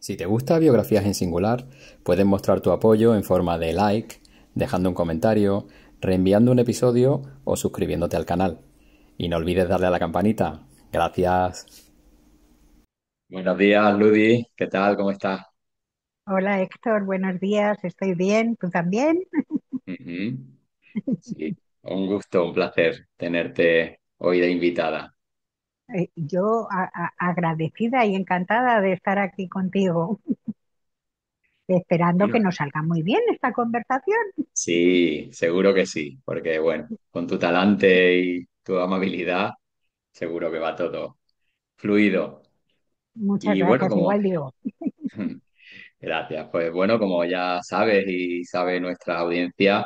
Si te gusta Biografías en Singular, puedes mostrar tu apoyo en forma de like, dejando un comentario, reenviando un episodio o suscribiéndote al canal. Y no olvides darle a la campanita. Gracias. Buenos días, Ludi. ¿Qué tal? ¿Cómo estás? Hola Héctor, buenos días, estoy bien, ¿tú también? Ujú. Sí, un gusto, un placer tenerte hoy de invitada. Yo agradecida y encantada de estar aquí contigo, esperando que Bueno, nos salga muy bien esta conversación. sí, seguro que sí, porque bueno, con tu talante y tu amabilidad, seguro que va todo fluido. Muchas Y bueno, gracias, como igual digo. Gracias. Pues bueno, como ya sabes y sabe nuestra audiencia,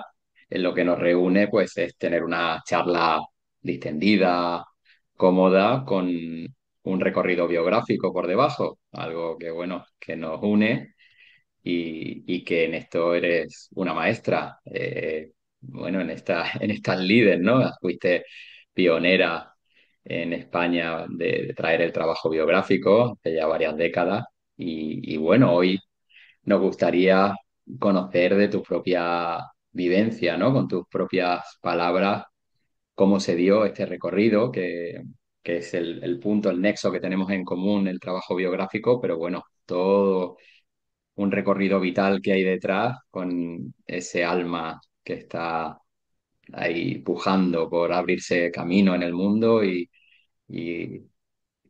en lo que nos reúne pues es tener una charla distendida, cómoda, con un recorrido biográfico por debajo, algo que bueno, que nos une y que en esto eres una maestra. Bueno, en estas líderes, ¿no? Fuiste pionera en España de traer el trabajo biográfico hace ya varias décadas y bueno, hoy nos gustaría conocer de tu propia vivencia, ¿no? Con tus propias palabras, cómo se dio este recorrido, que es el punto, el nexo que tenemos en común, el trabajo biográfico, pero bueno, todo un recorrido vital que hay detrás con ese alma que está ahí pujando por abrirse camino en el mundo y,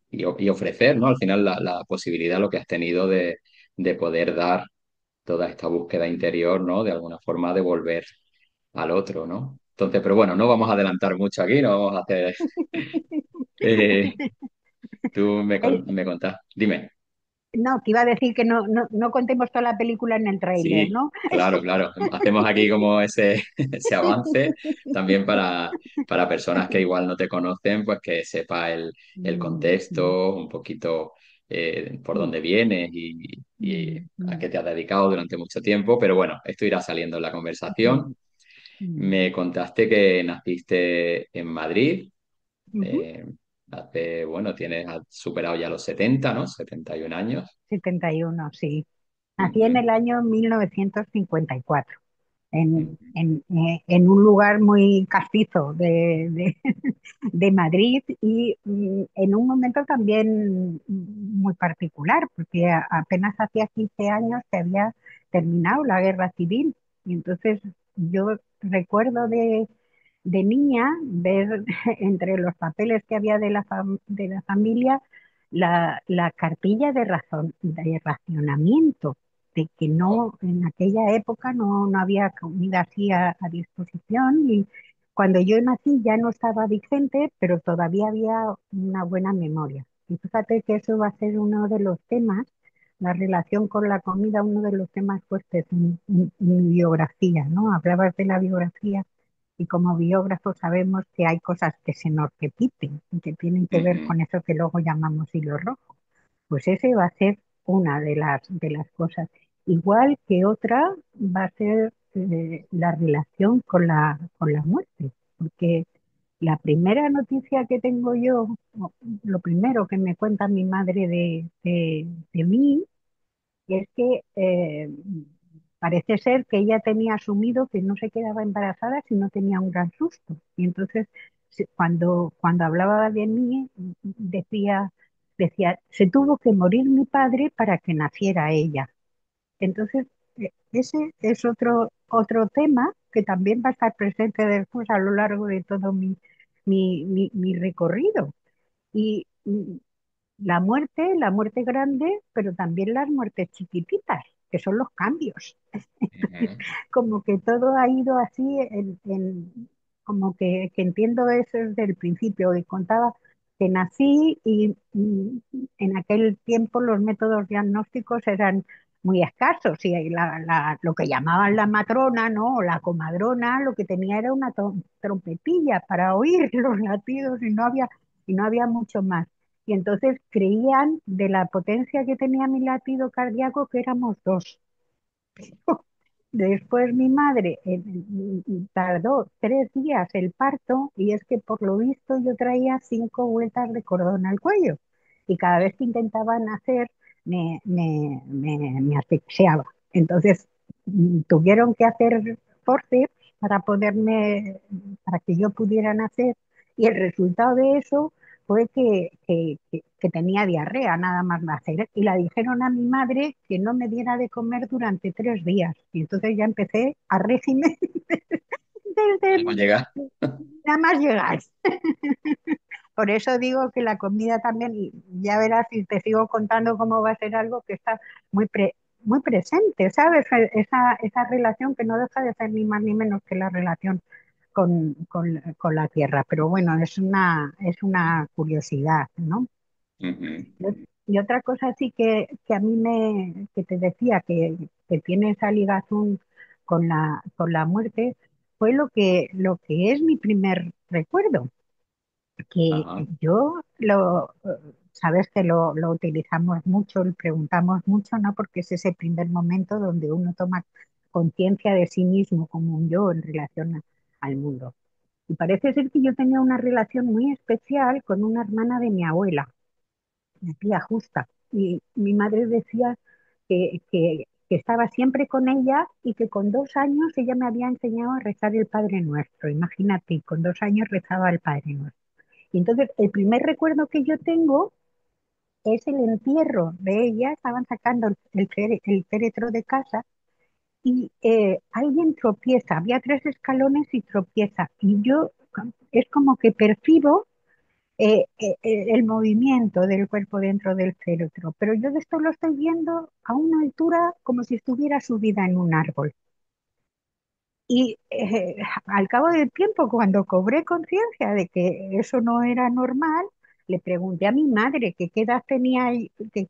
y ofrecer, ¿no? Al final la posibilidad, lo que has tenido de poder dar toda esta búsqueda interior, ¿no? De alguna forma de volver al otro, ¿no? Entonces, pero bueno, no vamos a adelantar mucho aquí, no vamos a hacer... eh, tú Eh, me contás, dime. no, te iba a decir que no contemos toda la película en el tráiler, Sí, ¿no? claro, claro. Hacemos aquí como ese, ese avance también para personas que igual no te conocen, pues que sepa el Mm, mm, contexto, un poquito por mm, dónde vienes y mm, a mm, qué te has dedicado durante mucho tiempo. Pero bueno, esto irá saliendo en la conversación. mm, mm. Me contaste que naciste en Madrid. Ujú. eh, bueno, has superado ya los 70, ¿no? 71 años. 71, sí. Nací en Ujú, el año 1954. En un lugar muy castizo de Madrid y en un momento también muy particular, porque apenas hacía 15 años que había terminado la guerra civil. Y entonces yo recuerdo de niña ver entre los papeles que había de la familia la cartilla de racionamiento, de que oh, no, en aquella época no había comida así a disposición y cuando yo nací ya no estaba vigente, pero todavía había una buena memoria. Y fíjate que eso va a ser uno de los temas, la relación con la comida, uno de los temas fuertes en mi biografía, ¿no? Hablabas de la biografía y como biógrafos sabemos que hay cosas que se nos repiten y que tienen que ver ujú, con eso que luego llamamos hilo rojo. Pues ese va a ser una de las cosas. Igual que otra va a ser la relación con la muerte, porque la primera noticia que tengo yo, o lo primero que me cuenta mi madre de mí, es que parece ser que ella tenía asumido que no se quedaba embarazada si no tenía un gran susto. Y entonces, cuando hablaba de mí, decía, se tuvo que morir mi padre para que naciera ella. Entonces, ese es otro tema que también va a estar presente después a lo largo de todo mi recorrido. Y la muerte grande, pero también las muertes chiquititas, que son los cambios. ujú, Como que todo ha ido así, como que entiendo eso desde el principio. Y contaba que nací y en aquel tiempo los métodos diagnósticos eran muy escasos y lo que llamaban la matrona, ¿no? O la comadrona, lo que tenía era una trompetilla para oír los latidos y no había mucho más. Y entonces creían de la potencia que tenía mi latido cardíaco que éramos dos. Después mi madre tardó 3 días el parto y es que por lo visto yo traía 5 vueltas de cordón al cuello y cada vez que intentaban hacer me asfixiaba. Entonces tuvieron que hacer forceps para para que yo pudiera nacer y el resultado de eso fue que tenía diarrea nada más nacer y la dijeron a mi madre que no me diera de comer durante 3 días y entonces ya empecé a régimen desde ¿Cómo llega? nada más llegar. Por eso digo que la comida también, y ya verás si te sigo contando cómo va a ser algo que está muy presente, ¿sabes? Esa relación que no deja de ser ni más ni menos que la relación con la tierra. Pero bueno, es una curiosidad, ¿no? Ujú. Y otra cosa sí que a mí que te decía que tiene esa ligación con la muerte, fue lo que es mi primer recuerdo que Ajá. sabes que lo utilizamos mucho, lo preguntamos mucho, ¿no? Porque es ese primer momento donde uno toma conciencia de sí mismo como un yo en relación al mundo. Y parece ser que yo tenía una relación muy especial con una hermana de mi abuela, mi tía Justa. Y mi madre decía que estaba siempre con ella y que con 2 años ella me había enseñado a rezar el Padre Nuestro. Imagínate, con 2 años rezaba el Padre Nuestro. Y entonces el primer recuerdo que yo tengo es el entierro de ella, estaban sacando el féretro de casa y alguien tropieza, había 3 escalones y tropieza. Y yo es como que percibo el movimiento del cuerpo dentro del féretro, pero yo de esto lo estoy viendo a una altura como si estuviera subida en un árbol. Y al cabo del tiempo, cuando cobré conciencia de que eso no era normal, le pregunté a mi madre que qué edad tenía, qué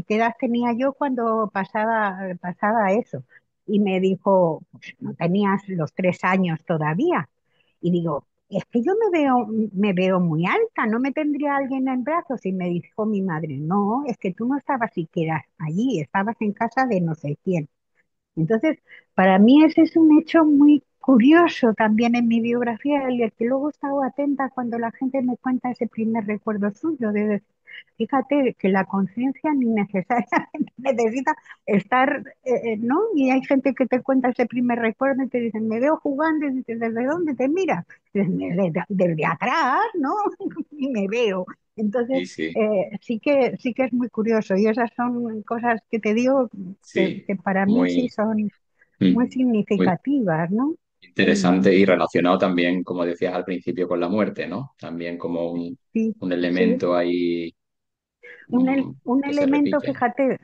edad tenía yo cuando pasaba eso. Y me dijo, pues no tenías los 3 años todavía. Y digo, es que yo me veo muy alta, no me tendría alguien en brazos. Y me dijo mi madre, no, es que tú no estabas siquiera allí, estabas en casa de no sé quién. Entonces, para mí ese es un hecho muy curioso también en mi biografía, y el que luego he estado atenta cuando la gente me cuenta ese primer recuerdo suyo, de decir, fíjate que la conciencia ni necesariamente necesita estar, ¿no? Y hay gente que te cuenta ese primer recuerdo y te dicen, me veo jugando, y dices, ¿desde dónde te miras? Dices, desde atrás, ¿no? Y me veo. Entonces, Sí, sí, sí que es muy curioso y esas son cosas que te digo sí. que para mí sí Muy, son muy mm, muy significativas, ¿no? Mm, interesante y relacionado también, como decías al principio, con la muerte, ¿no? También como sí, un sí. elemento ahí Un que se elemento, repite. fíjate,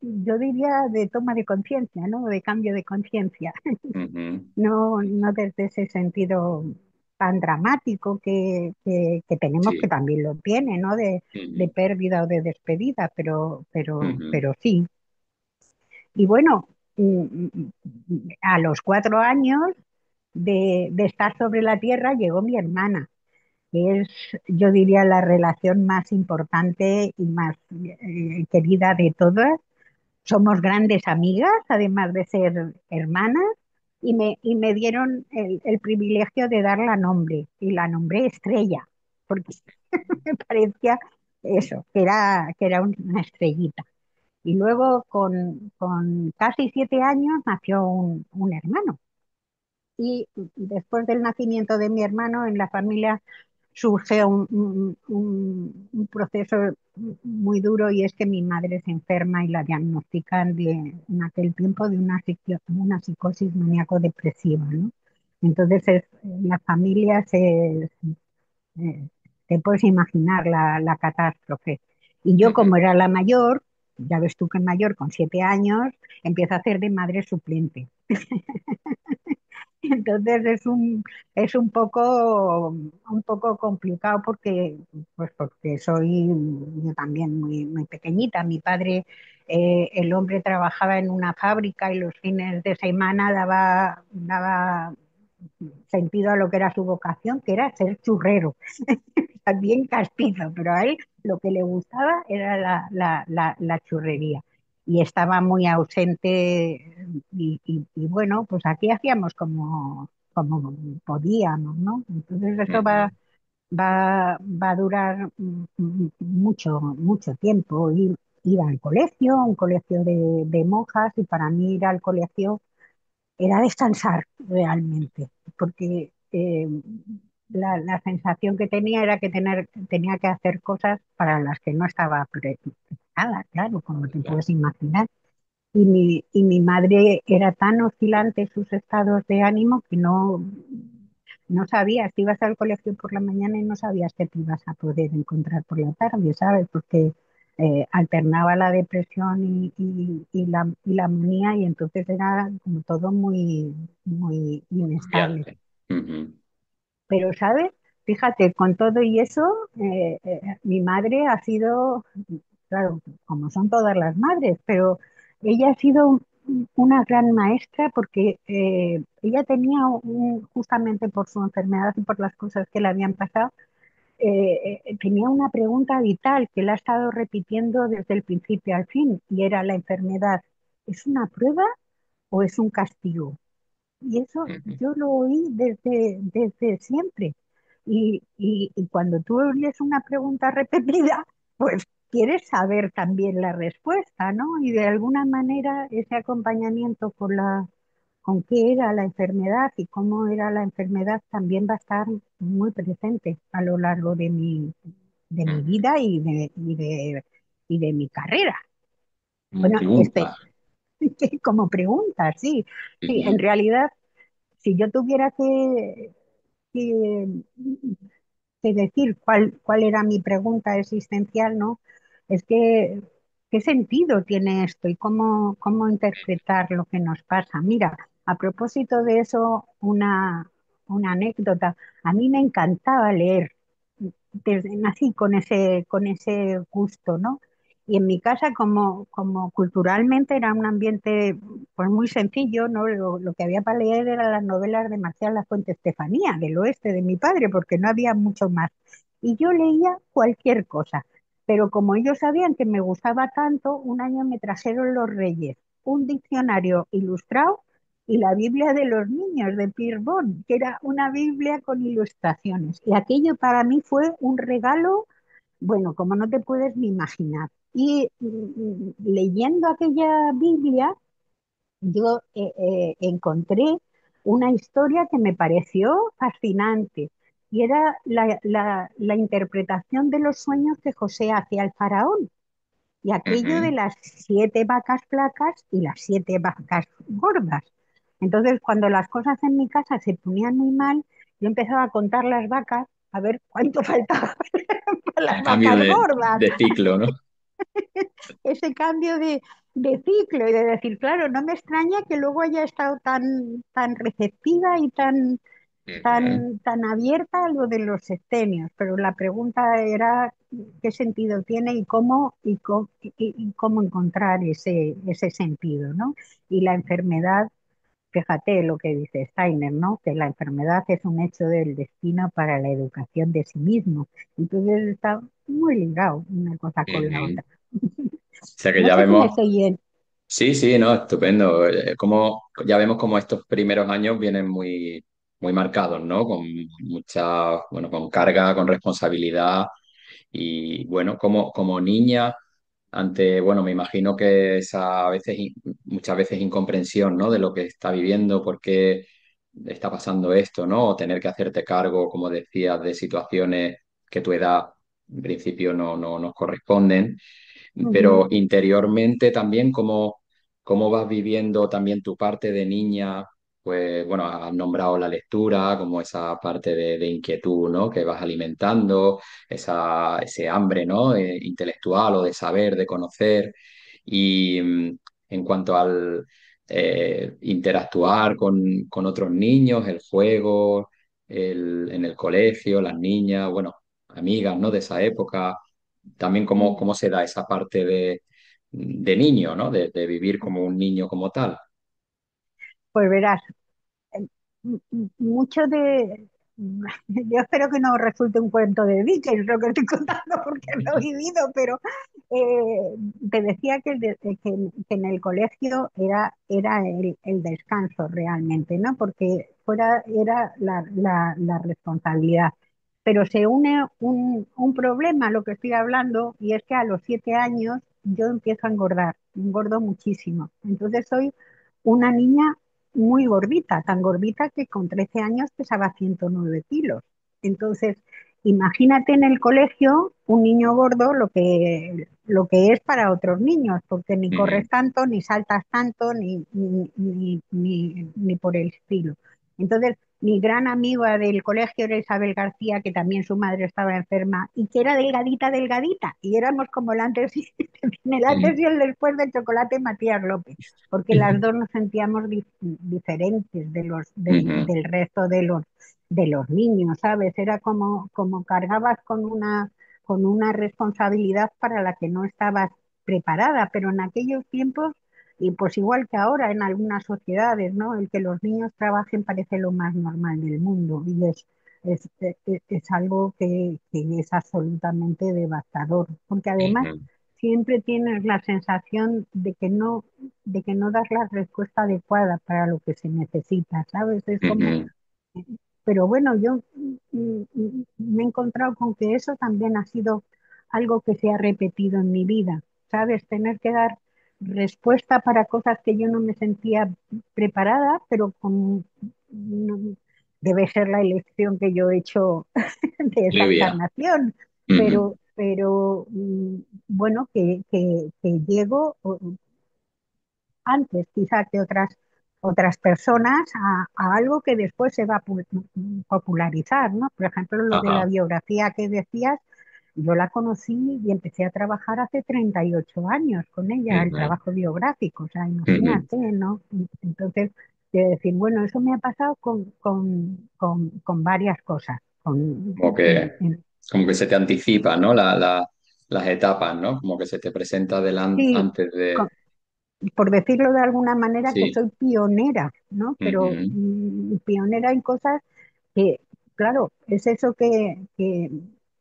yo diría de toma de conciencia, ¿no? De cambio de conciencia. Ujú. No desde ese sentido tan dramático que tenemos, que Sí. también lo tiene, ¿no? De Ujú. pérdida o de despedida, Ujú. pero sí. Y bueno, a los 4 años de estar sobre la tierra llegó mi hermana, que es, yo diría, la relación más importante y más querida de todas. Somos grandes amigas, además de ser hermanas, y me dieron el privilegio de darla nombre, y la nombré Estrella, porque me parecía eso, que era una estrellita. Y luego con casi 7 años nació un hermano. Y después del nacimiento de mi hermano en la familia surge un proceso muy duro, y es que mi madre se enferma y la diagnostican en aquel tiempo de una psicosis maníaco-depresiva, ¿no? Entonces la familia eh, te puedes imaginar la catástrofe. Y yo, como Ujú. era la mayor, ya ves tú que mayor con 7 años, empiezo a hacer de madre suplente. Entonces es un poco complicado porque, pues porque soy yo también muy pequeñita. Mi padre, el hombre trabajaba en una fábrica y los fines de semana daba sentido a lo que era su vocación, que era ser churrero, también castizo, pero a él lo que le gustaba era la churrería. Y estaba muy ausente y bueno, pues aquí hacíamos como podíamos, ¿no? Entonces eso va a durar mucho tiempo. iba al colegio, un colegio de monjas, y para mí ir al colegio era descansar realmente, porque la sensación que tenía era que tenía que hacer cosas para las que no estaba preparada, claro, como te claro, puedes imaginar. Y mi madre era tan oscilante sus estados de ánimo que no sabías, te ibas al colegio por la mañana y no sabías que te ibas a poder encontrar por la tarde, ¿sabes? Porque alternaba la depresión y la manía, y entonces era como todo muy, muy inestable. cambiante. Ujú. Pero, ¿sabes? Fíjate, con todo y eso, mi madre ha sido, claro, como son todas las madres, pero ella ha sido una gran maestra porque ella tenía, justamente por su enfermedad y por las cosas que le habían pasado, tenía una pregunta vital que la ha estado repitiendo desde el principio al fin, y era: ¿la enfermedad es una prueba o es un castigo? Y eso Ujú. yo lo oí desde siempre. Y cuando tú oyes una pregunta repetida, pues quieres saber también la respuesta, ¿no? Y de alguna manera ese acompañamiento con qué era la enfermedad y cómo era la enfermedad también va a estar muy presente a lo largo de mi Ujú. vida y de mi carrera. Como Bueno, pregunta. como pregunta, sí. Sí, en Ujú. realidad, si yo tuviera que, que decir cuál era mi pregunta existencial, ¿no? Es que, ¿qué sentido tiene esto y cómo interpretar lo que nos pasa? Mira, a propósito de eso, una anécdota. A mí me encantaba leer, nací con ese gusto, ¿no? Y en mi casa, como culturalmente era un ambiente pues muy sencillo, ¿no? Lo que había para leer eran las novelas de Marcial Lafuente Estefanía, del oeste de mi padre, porque no había mucho más. Y yo leía cualquier cosa. Pero como ellos sabían que me gustaba tanto, un año me trajeron los Reyes un diccionario ilustrado y la Biblia de los niños de Pierre Bon, que era una Biblia con ilustraciones. Y aquello para mí fue un regalo, bueno, como no te puedes ni imaginar. Y leyendo aquella Biblia, yo encontré una historia que me pareció fascinante, y era la interpretación de los sueños que José hacía al faraón, y aquello de Ujú. las 7 vacas flacas y las 7 vacas gordas. Entonces, cuando las cosas en mi casa se ponían muy mal, yo empezaba a contar las vacas a ver cuánto faltaba para las El cambio vacas gordas. de ciclo, ¿no? Ese cambio de ciclo, y de decir, claro, no me extraña que luego haya estado tan receptiva y tan, Ujú. tan, tan abierta a lo de los sexenios. Pero la pregunta era qué sentido tiene y cómo encontrar ese sentido, ¿no? Y la enfermedad, fíjate lo que dice Steiner, ¿no? Que la enfermedad es un hecho del destino para la educación de sí mismo. Entonces está muy ligado una cosa con la Ujú. otra. O sea que No ya sé si me vemos. estoy bien. Sí, sí, no, estupendo. Como ya vemos como estos primeros años vienen muy, muy marcados, ¿no? Con mucha, bueno, con carga, con responsabilidad y bueno, como niña ante, bueno, me imagino que esa a veces, muchas veces incomprensión, ¿no? De lo que está viviendo, por qué está pasando esto, ¿no? O tener que hacerte cargo, como decías, de situaciones que tu edad en principio no nos corresponden, Ujú. pero interiormente también cómo vas viviendo también tu parte de niña, pues bueno, has nombrado la lectura como esa parte de inquietud, ¿no? Que vas alimentando, ese hambre, ¿no? Intelectual o de saber, de conocer. Y en cuanto al interactuar con otros niños, el juego, en el colegio, las niñas, bueno, amigas, ¿no? De esa época también cómo se da esa parte de niño, ¿no? De vivir como un niño como tal. Pues verás, mucho de... Yo espero que no resulte un cuento de Dickens lo que estoy contando, porque lo he vivido, pero te decía que en el colegio era el descanso realmente, ¿no? Porque fuera era la responsabilidad. Pero se une un problema a lo que estoy hablando, y es que a los 7 años yo empiezo a engordar, engordo muchísimo. Entonces soy una niña muy gordita, tan gordita que con 13 años pesaba 109 kilos. Entonces, imagínate en el colegio un niño gordo lo que es para otros niños, porque ni ujú, corres tanto, ni saltas tanto, ni por el estilo. Entonces, mi gran amiga del colegio era Isabel García, que también su madre estaba enferma y que era delgadita, delgadita. Y éramos como el antes y, el antes y el después del chocolate Matías López, porque las dos nos sentíamos diferentes ujú, del resto de los niños, ¿sabes? Era como cargabas con una responsabilidad para la que no estabas preparada, pero en aquellos tiempos y pues igual que ahora en algunas sociedades, ¿no? El que los niños trabajen parece lo más normal del mundo y es algo que es absolutamente devastador, porque además ujú, siempre tienes la sensación de que no das la respuesta adecuada para lo que se necesita, ¿sabes? Es como, ujú, pero bueno, yo me he encontrado con que eso también ha sido algo que se ha repetido en mi vida, ¿sabes? Tener que dar respuesta para cosas que yo no me sentía preparada, pero debe ser la elección que yo he hecho de esa Olivia. encarnación, Ujú. pero bueno, que llego antes quizá que otras personas a algo que después se va a popularizar, ¿no? Por ejemplo, lo de la Ajá. biografía que decías, yo la conocí y empecé a trabajar hace 38 años con ella, el Ujú, trabajo biográfico, o sea, ujú. imagínate, ¿no? Entonces, de decir, bueno, eso me ha pasado con varias cosas, Como que, como que se te anticipa, ¿no? Las etapas, ¿no? Como que se te presenta sí, antes de... con- por decirlo de alguna manera, que Sí. soy pionera, ¿no? Pero Ujú, pionera en cosas que, claro, es eso que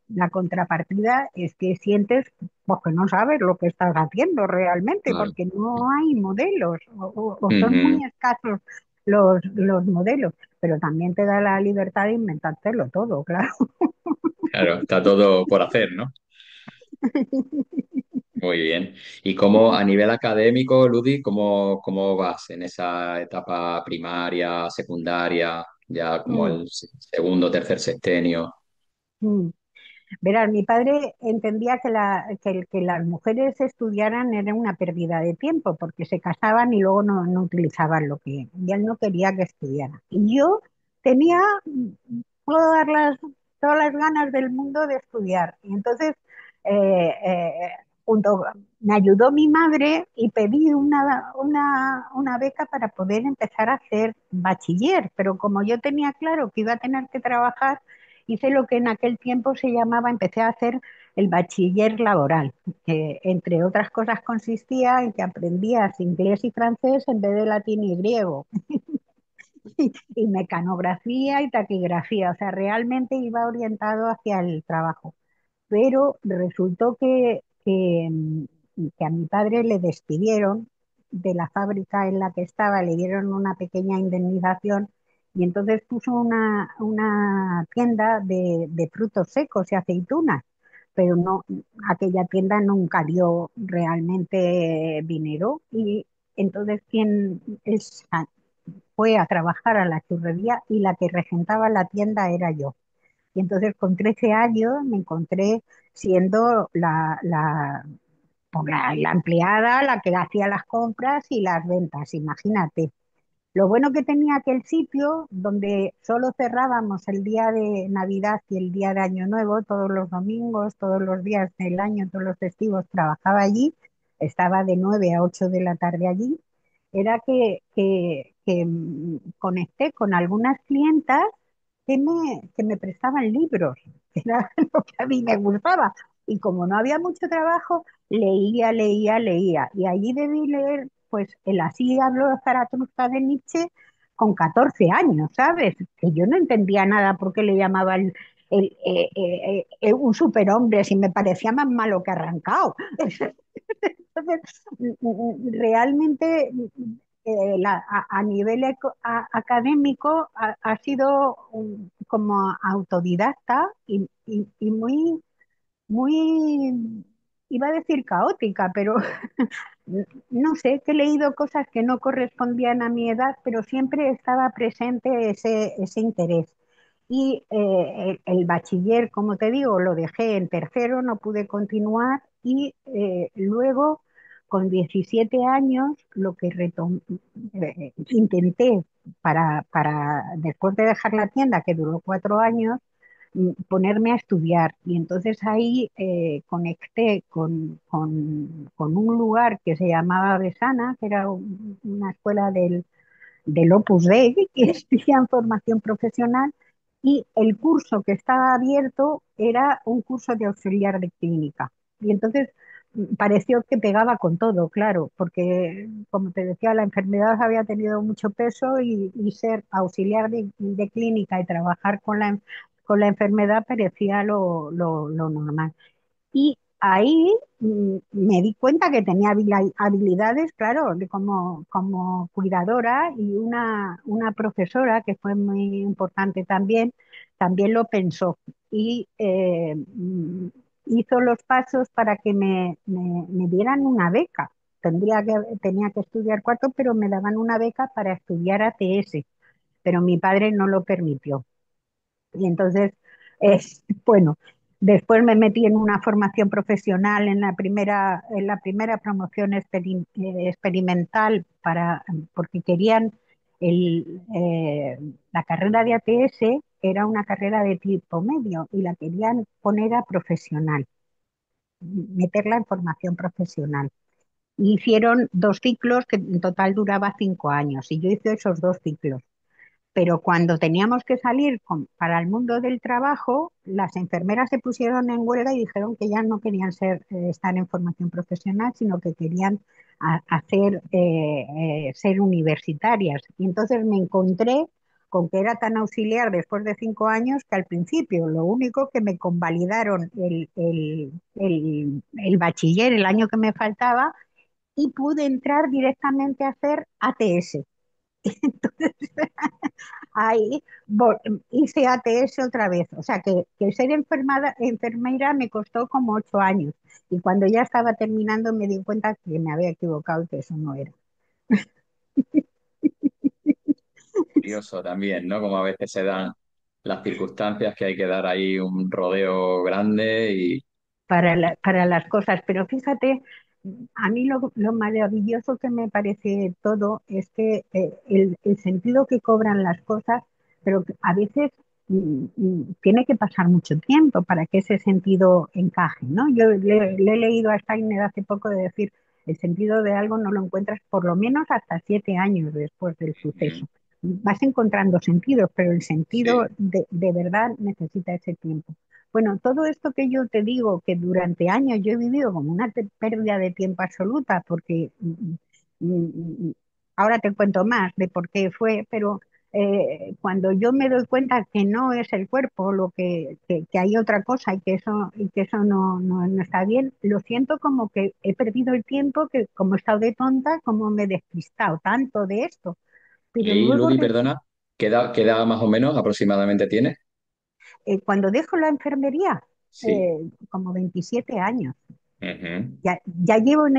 la contrapartida es que sientes pues, que no sabes lo que estás haciendo realmente, claro. porque no hay modelos o son Ujú, muy escasos los modelos, pero también te da la libertad de inventártelo todo, claro. claro, está todo por hacer, ¿no? Muy bien. ¿Y cómo a nivel académico, Ludi, cómo vas en esa etapa primaria, secundaria, ya como Mm, el segundo, tercer sextenio? mm. Verás, mi padre entendía que el que las mujeres estudiaran era una pérdida de tiempo, porque se casaban y luego no utilizaban lo que... Y él no quería que estudiara. Y yo tenía todas todas las ganas del mundo de estudiar. Y entonces, eh, eh, junto, me ayudó mi madre y pedí una beca para poder empezar a hacer bachiller. Pero como yo tenía claro que iba a tener que trabajar, hice lo que en aquel tiempo se llamaba, empecé a hacer el bachiller laboral, que entre otras cosas consistía en que aprendías inglés y francés en vez de latín y griego, y mecanografía y taquigrafía, o sea, realmente iba orientado hacia el trabajo. Pero resultó que a mi padre le despidieron de la fábrica en la que estaba, le dieron una pequeña indemnización y entonces puso una tienda de frutos secos y aceitunas, pero no, aquella tienda nunca dio realmente dinero y entonces fue a trabajar a la churrería y la que regentaba la tienda era yo. Y entonces con 13 años me encontré siendo la empleada, la que hacía las compras y las ventas, imagínate. Lo bueno que tenía aquel sitio, donde solo cerrábamos el día de Navidad y el día de Año Nuevo, todos los domingos, todos los días del año, todos los festivos, trabajaba allí, estaba de 9 a 8 de la tarde allí, era que conecté con algunas clientas que me prestaban libros, que era lo que a mí me gustaba. Y como no había mucho trabajo, leía, leía, leía. Y allí debí leer, pues, el Así habló Zaratustra de Nietzsche con 14 años, ¿sabes? Que yo no entendía nada por qué le llamaba un superhombre si me parecía más malo que arrancado. Entonces, realmente a nivel académico ha sido como autodidacta y muy, muy iba a decir caótica, pero no sé, que he leído cosas que no correspondían a mi edad, pero siempre estaba presente ese interés. Y el bachiller, como te digo, lo dejé en tercero, no pude continuar y luego, con 17 años, lo que intenté después de dejar la tienda, que duró 4 años, ponerme a estudiar. Y entonces ahí conecté con un lugar que se llamaba Besana, que era una escuela del Opus Dei, que estudian formación profesional, y el curso que estaba abierto era un curso de auxiliar de clínica. Y entonces pareció que pegaba con todo, claro, porque como te decía, la enfermedad había tenido mucho peso y ser auxiliar de clínica y trabajar con la enfermedad parecía lo normal. Y ahí me di cuenta que tenía habilidades, claro, como cuidadora, y una profesora que fue muy importante también lo pensó y hizo los pasos para que me dieran una beca. Tenía que estudiar cuarto, pero me daban una beca para estudiar ATS, pero mi padre no lo permitió. Y entonces, eh, bueno, después me metí en una formación profesional en la primera promoción experimental porque querían la carrera de ATS era una carrera de tipo medio y la querían poner a profesional, meterla en formación profesional. Hicieron 2 ciclos que en total duraba 5 años y yo hice esos 2 ciclos, pero cuando teníamos que salir para el mundo del trabajo, las enfermeras se pusieron en huelga y dijeron que ya no querían estar en formación profesional, sino que querían ser universitarias. Y entonces me encontré con que era tan auxiliar después de 5 años que al principio lo único que me convalidaron el bachiller, el año que me faltaba, y pude entrar directamente a hacer ATS. Ahí hice ATS otra vez, o sea que ser enfermera me costó como 8 años y cuando ya estaba terminando me di cuenta que me había equivocado y que eso no era. Curioso también, ¿no? Como a veces se dan las circunstancias que hay que dar ahí un rodeo grande y Para las cosas, pero fíjate, a mí lo maravilloso que me parece todo es que el sentido que cobran las cosas, pero que a veces tiene que pasar mucho tiempo para que ese sentido encaje, ¿no? Yo le he leído a Steiner hace poco de decir, el sentido de algo no lo encuentras por lo menos hasta 7 años después del mm, suceso. Vas encontrando sentidos, pero el sentido sí, de verdad necesita ese tiempo. Bueno, todo esto que yo te digo, que durante años yo he vivido como una pérdida de tiempo absoluta, porque mm, ahora te cuento más de por qué fue, pero cuando yo me doy cuenta que no es el cuerpo que hay otra cosa y que eso no está bien, lo siento como que he perdido el tiempo, que como he estado de tonta, como me he despistado tanto de esto. Pero y luego Ludi, perdona, qué edad más o menos aproximadamente tienes? cuando dejo la enfermería, Sí. como 27 años. Ujú. Ya llevo en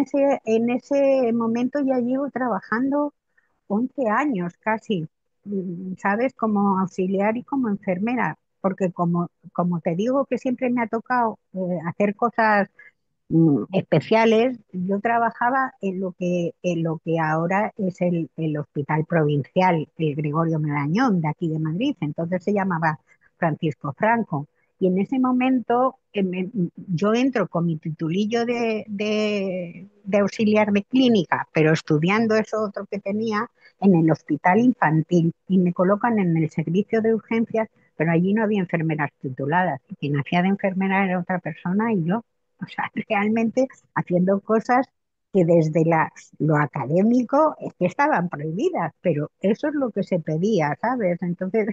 ese momento, ya llevo trabajando 11 años casi, ¿sabes? Como auxiliar y como enfermera, porque como te digo que siempre me ha tocado hacer cosas especiales. Yo trabajaba en lo que ahora es el Hospital Provincial, el Gregorio Marañón, de aquí de Madrid, entonces se llamaba Francisco Franco. Y en ese momento yo entro con mi titulillo de auxiliar de clínica, pero estudiando eso otro que tenía en el hospital infantil y me colocan en el servicio de urgencias, pero allí no había enfermeras tituladas. Quien hacía de enfermera era otra persona y yo. O sea, realmente haciendo cosas que desde lo académico es que estaban prohibidas, pero eso es lo que se pedía, ¿sabes? Entonces,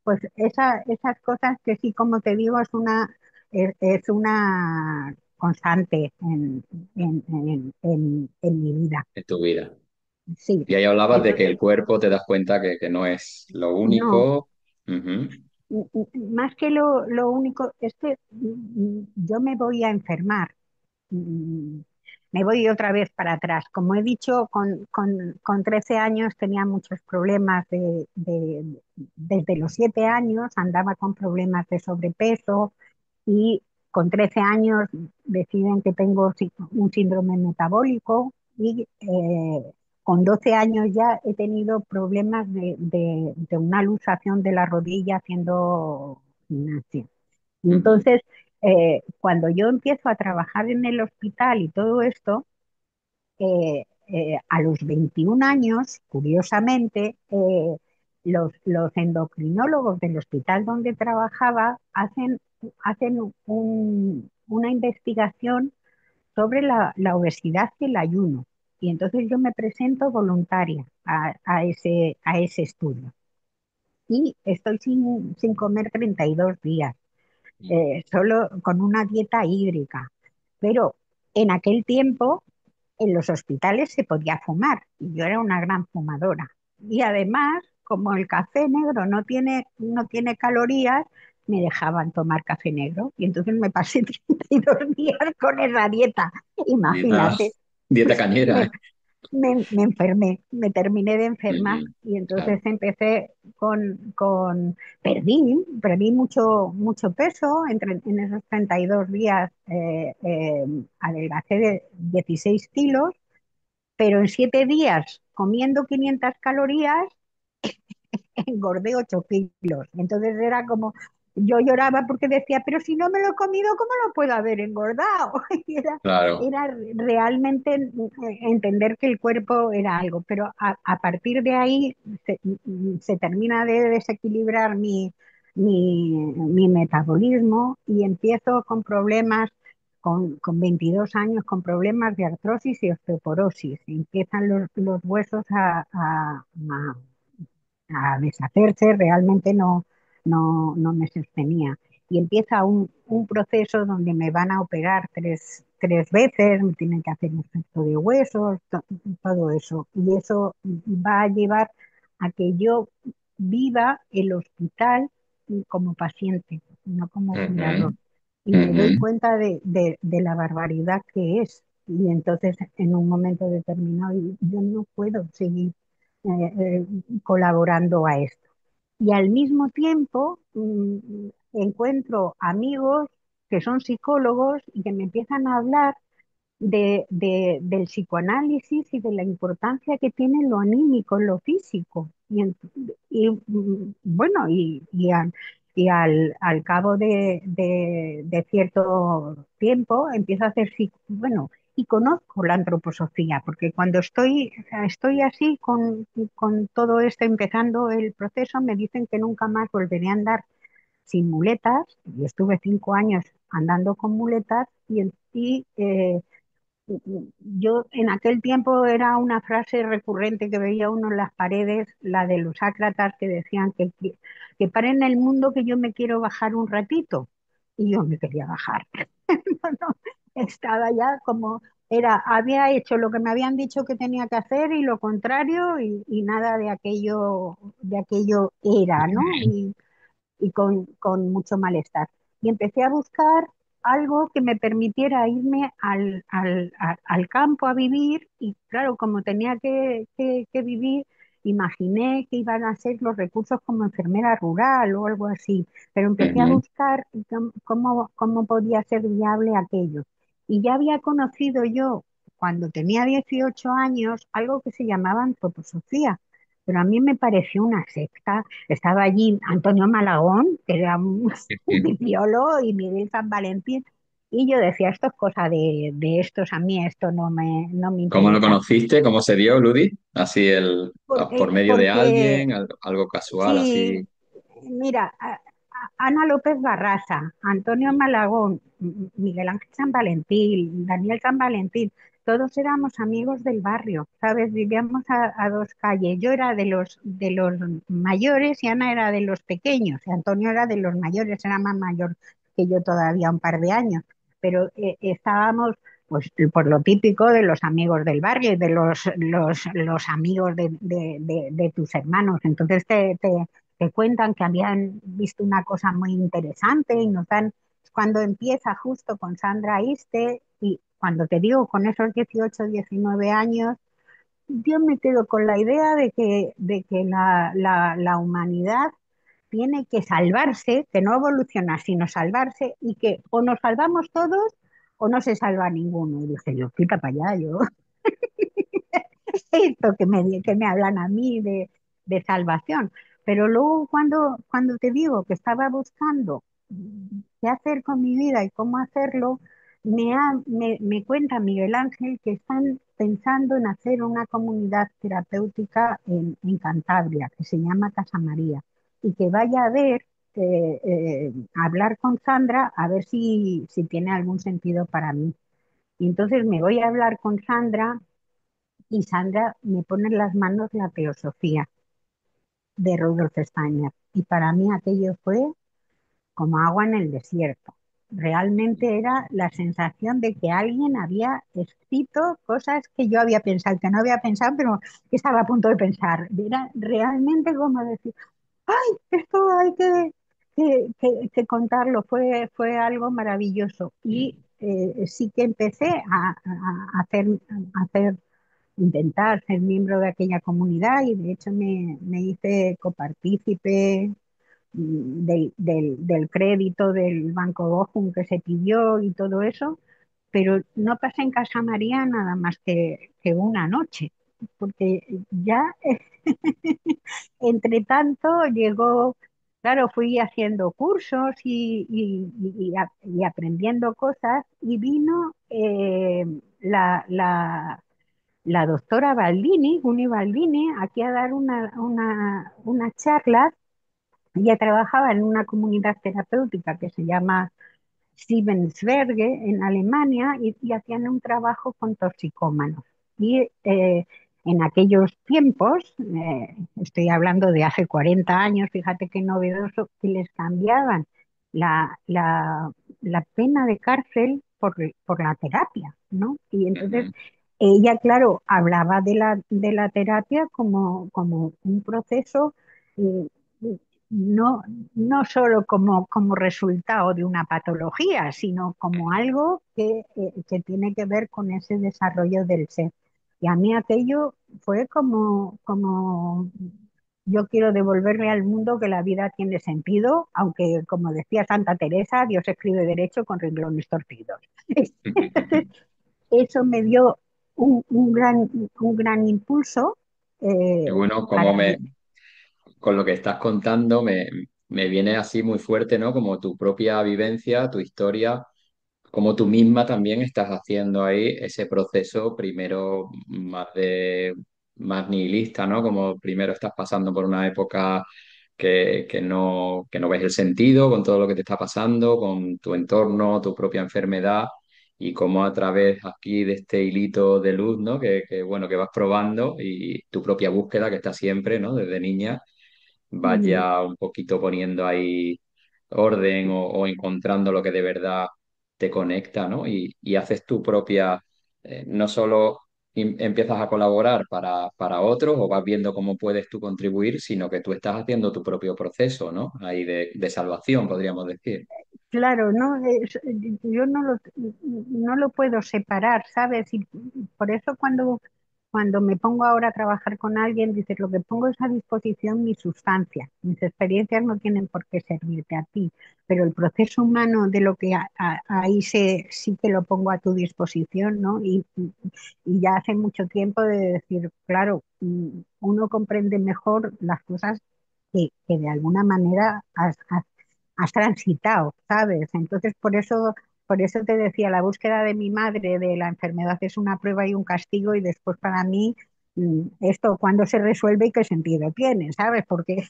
pues esas cosas que sí, como te digo, es una constante en mi vida. En tu vida. Sí, Y ahí hablabas de que entonces, el cuerpo te das cuenta que no es lo no, único. Ujú. Más que lo único, es que yo me voy a enfermar. Mm, Me voy otra vez para atrás. Como he dicho, con 13 años tenía muchos problemas desde los 7 años andaba con problemas de sobrepeso y con 13 años deciden que tengo un síndrome metabólico y con 12 años ya he tenido problemas de una luxación de la rodilla haciendo gimnasia. Y Ujú, entonces, cuando yo empiezo a trabajar en el hospital y todo esto, a los 21 años, curiosamente, los endocrinólogos del hospital donde trabajaba hacen una investigación sobre la obesidad y el ayuno. Y entonces yo me presento voluntaria a ese estudio. Y estoy sin comer 32 días, solo con una dieta hídrica. Pero en aquel tiempo en los hospitales se podía fumar y yo era una gran fumadora. Y además, como el café negro no tiene calorías, me dejaban tomar café negro y entonces me pasé 32 días con esa dieta. dieta, Imagínate, dieta cañera, ¿eh? me, me enfermé, me terminé de enfermar Sí, y entonces claro. empecé perdí mucho peso en esos 32 días, adelgacé de 16 kilos, pero en 7 días comiendo 500 calorías engordé 8 kilos. Entonces era como, yo lloraba porque decía, pero si no me lo he comido, ¿cómo lo puedo haber engordado? Y Claro. era realmente entender que el cuerpo era algo, pero a partir de ahí se termina de desequilibrar mi metabolismo y empiezo con problemas. Con 22 años, con problemas de artrosis y osteoporosis, empiezan los huesos a deshacerse, realmente no me sostenía. Y empieza un proceso donde me van a operar tres veces, me tienen que hacer un efecto de huesos, todo eso. Y eso va a llevar a que yo viva el hospital como paciente, no como cuidador. Ujú, Y me ujú. doy cuenta de la barbaridad que es. Y entonces, en un momento determinado, yo no puedo seguir eh, eh, colaborando a esto. Y al mismo tiempo encuentro amigos que son psicólogos y que me empiezan a hablar del psicoanálisis y de la importancia que tiene lo anímico en lo físico. Bueno, al cabo de cierto tiempo empiezo a hacer, bueno, y conozco la antroposofía, porque cuando estoy así con todo esto empezando el proceso, me dicen que nunca más volveré a andar sin muletas, y estuve 5 años andando con muletas, yo en aquel tiempo era una frase recurrente que veía uno en las paredes, la de los ácratas que decían que paren el mundo que yo me quiero bajar un ratito. Y yo me quería bajar. No, estaba ya como había hecho lo que me habían dicho que tenía que hacer y lo contrario y nada de aquello era, ¿no? Y con mucho malestar. Y empecé a buscar algo que me permitiera irme al campo a vivir y claro, como tenía que vivir, imaginé que iban a ser los recursos como enfermera rural o algo así, pero empecé a Ujú, buscar cómo podía ser viable aquello. Y ya había conocido yo, cuando tenía 18 años, algo que se llamaba antroposofía, pero a mí me pareció una secta. Estaba allí Antonio Malagón, que era un, un ujú. biólogo, y Miguel San Valentín. Y yo decía, esto es cosa de estos, a mí esto no me ¿Cómo lo interesa. conociste? ¿Cómo se dio, Ludi? Así por Porque, medio de porque alguien, algo casual, así. sí, mira, Ana López Barraza, Antonio Malagón, Miguel Ángel San Valentín, Daniel San Valentín, todos éramos amigos del barrio, ¿sabes? Vivíamos a 2 calles. Yo era de los mayores y Ana era de los pequeños, y Antonio era de los mayores, era más mayor que yo todavía un par de años, pero estábamos pues por lo típico de los amigos del barrio y de los amigos de tus hermanos. Entonces que cuentan que habían visto una cosa muy interesante y nos dan, cuando empieza justo con Sandra Iste, y cuando te digo con esos 18 19 años, yo me quedo con la idea de que la humanidad tiene que salvarse, que no evolucionar, sino salvarse, y que o nos salvamos todos o no se salva ninguno. Y dije yo, quita para allá, yo, esto que me hablan a mí de salvación. Pero luego cuando te digo que estaba buscando qué hacer con mi vida y cómo hacerlo, me cuenta Miguel Ángel que están pensando en hacer una comunidad terapéutica en Cantabria, que se llama Casa María, y que vaya a ver, hablar con Sandra, a ver si tiene algún sentido para mí. Y entonces me voy a hablar con Sandra y Sandra me pone en las manos la Teosofía de Rudolf Steiner. Y para mí aquello fue como agua en el desierto. Realmente era la sensación de que alguien había escrito cosas que yo había pensado, que no había pensado, pero que estaba a punto de pensar. Era realmente como decir, ¡ay, esto hay que contarlo! Fue algo maravilloso. Y sí que empecé a hacer intentar ser miembro de aquella comunidad y de hecho me hice copartícipe del crédito del Banco Bochum que se pidió y todo eso, pero no pasé en Casa María nada más que una noche, porque ya entre tanto llegó, claro, fui haciendo cursos y aprendiendo cosas y vino la doctora Baldini, Uni Baldini, aquí a dar una charla. Ella trabajaba en una comunidad terapéutica que se llama Siebenberge en Alemania y hacían un trabajo con toxicómanos. Y en aquellos tiempos, estoy hablando de hace 40 años, fíjate qué novedoso, que les cambiaban la, la, la pena de cárcel por la terapia, ¿no? Y entonces Ujú. ella, claro, hablaba de la terapia como un proceso, eh, no, no solo como resultado de una patología, sino como algo que tiene que ver con ese desarrollo del ser. Y a mí aquello fue como yo quiero devolverle al mundo que la vida tiene sentido, aunque como decía Santa Teresa, Dios escribe derecho con renglones torcidos. Eso me dio un gran impulso Y bueno, para con lo que estás contando me viene así muy fuerte, ¿no? Como tu propia vivencia, tu historia, como tú misma también estás haciendo ahí ese proceso primero más nihilista, ¿no? Como primero estás pasando por una época que no ves el sentido con todo lo que te está pasando, con tu entorno, tu propia enfermedad, y cómo a través aquí de este hilito de luz, ¿no? Bueno, que vas probando y tu propia búsqueda que está siempre, ¿no? Desde niña mm, vaya un poquito poniendo ahí orden o encontrando lo que de verdad te conecta, ¿no? Y haces tu propia, no solo empiezas a colaborar para otros o vas viendo cómo puedes tú contribuir, sino que tú estás haciendo tu propio proceso, ¿no? Ahí de salvación, podríamos decir. Claro, no, yo no lo puedo separar, ¿sabes? Y por eso cuando me pongo ahora a trabajar con alguien, dices, lo que pongo es a disposición mi sustancia. Mis experiencias no tienen por qué servirte a ti, pero el proceso humano de lo que ahí sí que lo pongo a tu disposición, ¿no? Y ya hace mucho tiempo de decir, claro, uno comprende mejor las cosas que de alguna manera has transitado, ¿sabes? Entonces, por eso te decía, la búsqueda de mi madre de la enfermedad es una prueba y un castigo, y después para mí, esto cuando se resuelve y qué sentido tiene, ¿sabes? Porque,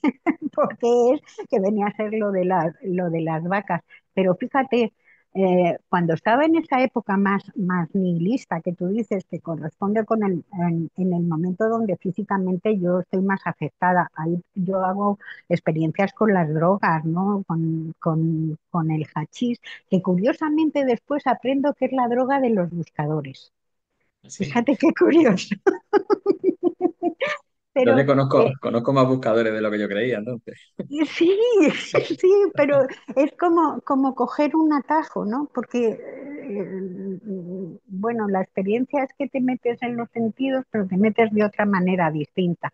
porque es que venía a ser lo de las vacas. Pero fíjate, cuando estaba en esa época más nihilista que tú dices, que corresponde en el momento donde físicamente yo estoy más afectada, ahí yo hago experiencias con las drogas, ¿no? Con el hachís, que curiosamente después aprendo que es la droga de los buscadores. Sí. Fíjate qué curioso. Entonces Pero conozco más buscadores de lo que yo creía, entonces. y sí, sí, pero es como coger un atajo, ¿no? Porque, bueno, la experiencia es que te metes en los sentidos, pero te metes de otra manera distinta.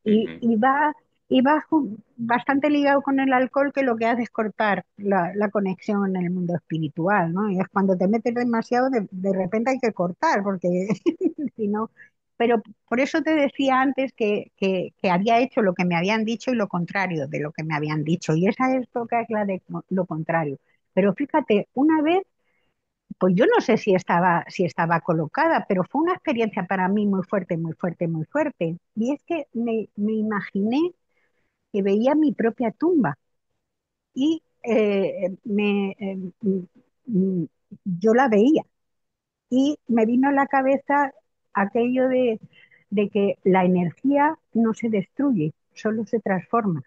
Y, Ujú, y va, bastante ligado con el alcohol, que lo que hace es cortar la conexión en el mundo espiritual, ¿no? Y es cuando te metes demasiado, de repente hay que cortar, porque si no... Pero por eso te decía antes que había hecho lo que me habían dicho y lo contrario de lo que me habían dicho. Y esa es la de lo contrario. Pero fíjate, una vez, pues yo no sé si estaba colocada, pero fue una experiencia para mí muy fuerte, muy fuerte, muy fuerte. Y es que me imaginé que veía mi propia tumba y mm, yo la veía y me vino a la cabeza aquello de que la energía no se destruye, solo se transforma.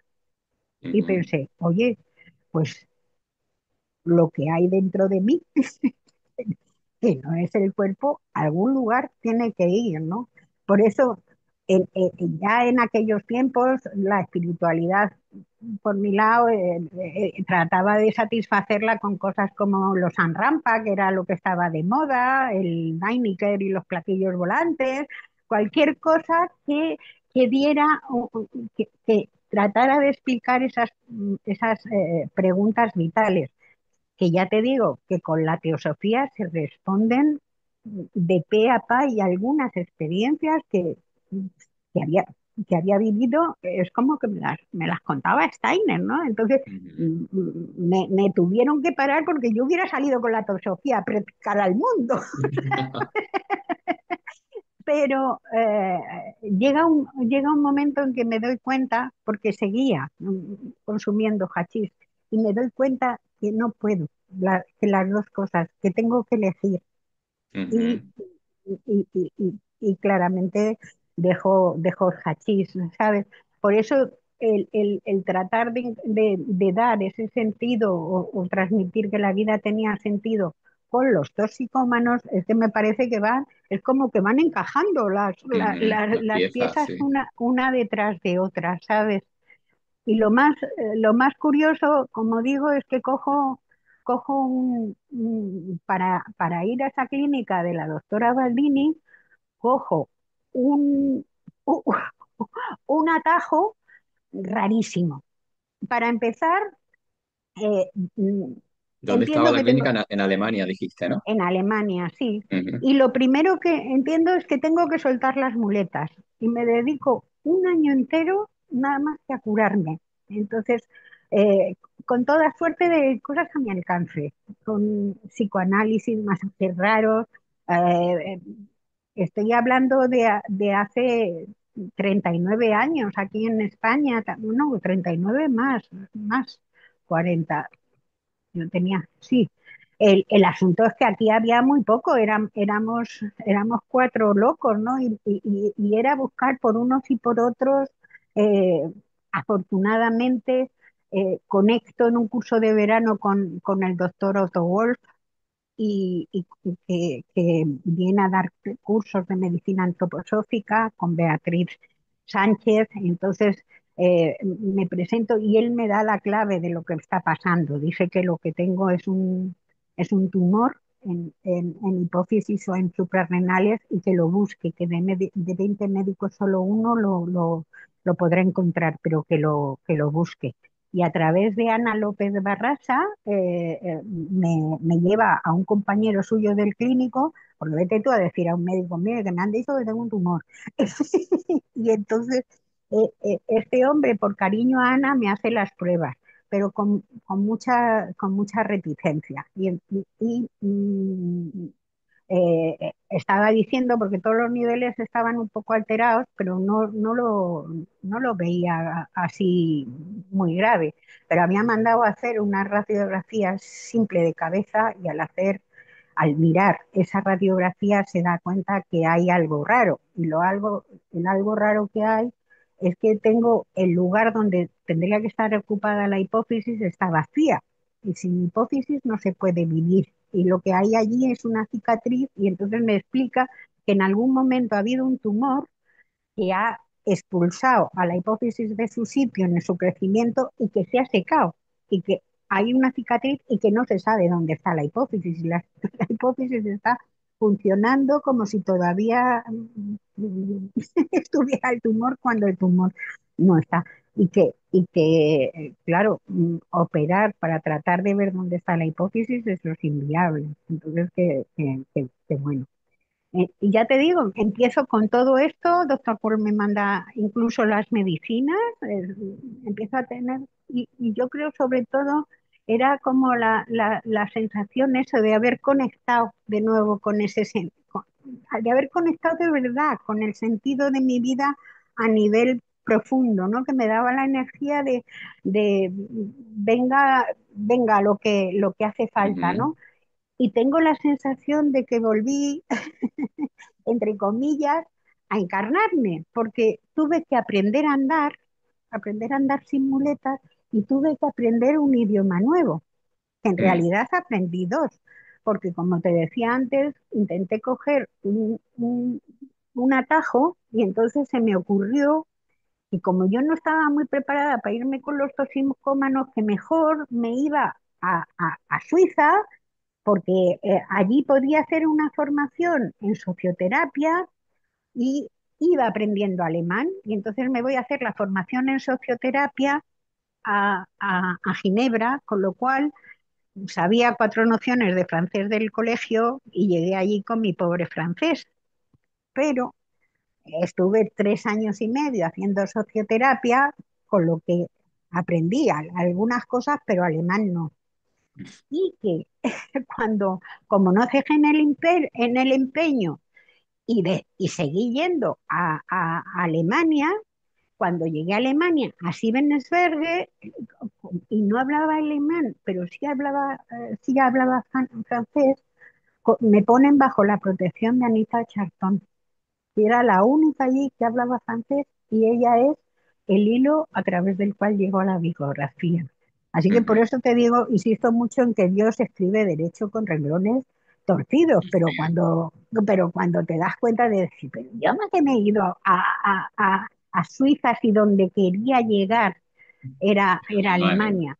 Y ujú, pensé, oye, pues lo que hay dentro de mí, que no es el cuerpo, a algún lugar tiene que ir, ¿no? Por eso, ya en aquellos tiempos, la espiritualidad, por mi lado, trataba de satisfacerla con cosas como los Sanrampa, que era lo que estaba de moda, el Meinecker y los platillos volantes, cualquier cosa que diera, que tratara de explicar esas preguntas vitales, que ya te digo que con la teosofía se responden de pe a pa, y algunas experiencias que había, que había vivido, es como que me las contaba Steiner, ¿no? Entonces ujú. me tuvieron que parar porque yo hubiera salido con la teosofía a predicar al mundo. Pero llega un momento en que me doy cuenta, porque seguía consumiendo hachís, y me doy cuenta que no puedo, que las dos cosas, que tengo que elegir. Y, Ujú, y claramente dejo el hachís, ¿sabes? Por eso el tratar de dar ese sentido, o transmitir que la vida tenía sentido con los toxicómanos, es que me parece que es como que van encajando ujú. Las las piezas, piezas sí. una detrás de otra, ¿sabes? Y lo más curioso, como digo, es que cojo para ir a esa clínica de la doctora Baldini, cojo un, u- un atajo rarísimo. Para empezar, eh, mm, ¿Dónde estaba entiendo la que clínica? tengo, En Alemania, dijiste, ¿no? en Alemania, sí. Ujú, Y lo primero que entiendo es que tengo que soltar las muletas y me dedico un año entero nada más que a curarme. Entonces, eh, con toda suerte de cosas a mi alcance, con psicoanálisis, masajes raros. eh, Estoy hablando de hace 39 años aquí en España, no, 39 más 40. Yo tenía, sí. El asunto es que aquí había muy poco, éramos cuatro locos, ¿no? Y era buscar por unos y por otros. eh, Afortunadamente, conecto en un curso de verano con el doctor Otto Wolf, y que viene a dar cursos de medicina antroposófica con Beatriz Sánchez. Entonces, me presento y él me da la clave de lo que está pasando. Dice que lo que tengo es un tumor en hipófisis o en suprarrenales, y que lo busque, que de 20 médicos solo uno lo podrá encontrar, pero que lo busque. Y a través de Ana López Barrasa, me lleva a un compañero suyo del clínico, porque vete tú a decir a un médico, mire, que me han dicho que tengo un tumor. Y entonces, este hombre, por cariño a Ana, me hace las pruebas, pero con mucha reticencia. Estaba diciendo, porque todos los niveles estaban un poco alterados, pero no lo veía así muy grave. Pero había mandado a hacer una radiografía simple de cabeza, y al mirar esa radiografía se da cuenta que hay algo raro. Y el algo raro que hay es que tengo el lugar donde tendría que estar ocupada la hipófisis, está vacía. Y sin hipófisis no se puede vivir, y lo que hay allí es una cicatriz. Y entonces me explica que en algún momento ha habido un tumor que ha expulsado a la hipófisis de su sitio en su crecimiento y que se ha secado y que hay una cicatriz y que no se sabe dónde está la hipófisis. Y la, la hipófisis está funcionando como si todavía estuviera el tumor cuando el tumor no está. Claro, operar para tratar de ver dónde está la hipófisis es lo inviable. Entonces, que bueno. Y ya te digo, empiezo con todo esto, doctor Paul me manda incluso las medicinas, empiezo a tener, y yo creo sobre todo era como la sensación eso de haber conectado de nuevo con de haber conectado de verdad con el sentido de mi vida a nivel profundo, ¿no? Que me daba la energía de venga, venga lo que hace falta, Ujú. ¿no? Y tengo la sensación de que volví entre comillas, a encarnarme, porque tuve que aprender a andar sin muletas y tuve que aprender un idioma nuevo. En Mm, realidad aprendí dos, porque como te decía antes, intenté coger un atajo y entonces se me ocurrió, y como yo no estaba muy preparada para irme con los toxicómanos, que mejor me iba a Suiza porque allí podía hacer una formación en socioterapia y iba aprendiendo alemán y entonces me voy a hacer la formación en socioterapia a Ginebra, con lo cual sabía cuatro nociones de francés del colegio y llegué allí con mi pobre francés, pero estuve 3 años y medio haciendo socioterapia, con lo que aprendí algunas cosas, pero alemán no. Y que cuando, como no cejé en el empeño y seguí yendo a Alemania, cuando llegué a Alemania, a Siebenberg, y no hablaba alemán, pero sí hablaba francés, me ponen bajo la protección de Anita Charton, que era la única allí que hablaba francés y ella es el hilo a través del cual llegó a la bibliografía. Así que por ujú. eso te digo, insisto mucho en que Dios escribe derecho con renglones torcidos, pero cuando te das cuenta de decir, pero yo más que me he ido a Suiza y donde quería llegar era Alemania. Alemania,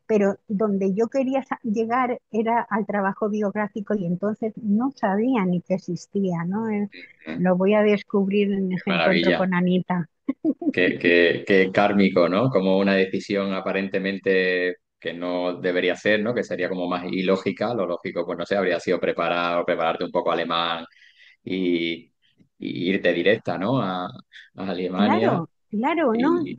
pero donde yo quería llegar era al trabajo biográfico y entonces no sabía ni que existía, ¿no? Mm, Lo voy a descubrir en qué ese encuentro maravilla. con Anita. Qué kármico, ¿no? Como una decisión aparentemente que no debería ser, ¿no? Que sería como más ilógica. Lo lógico, pues no sé, habría sido prepararte un poco alemán y, y irte directa, ¿no? A Alemania. Claro, claro, ¿no? Y,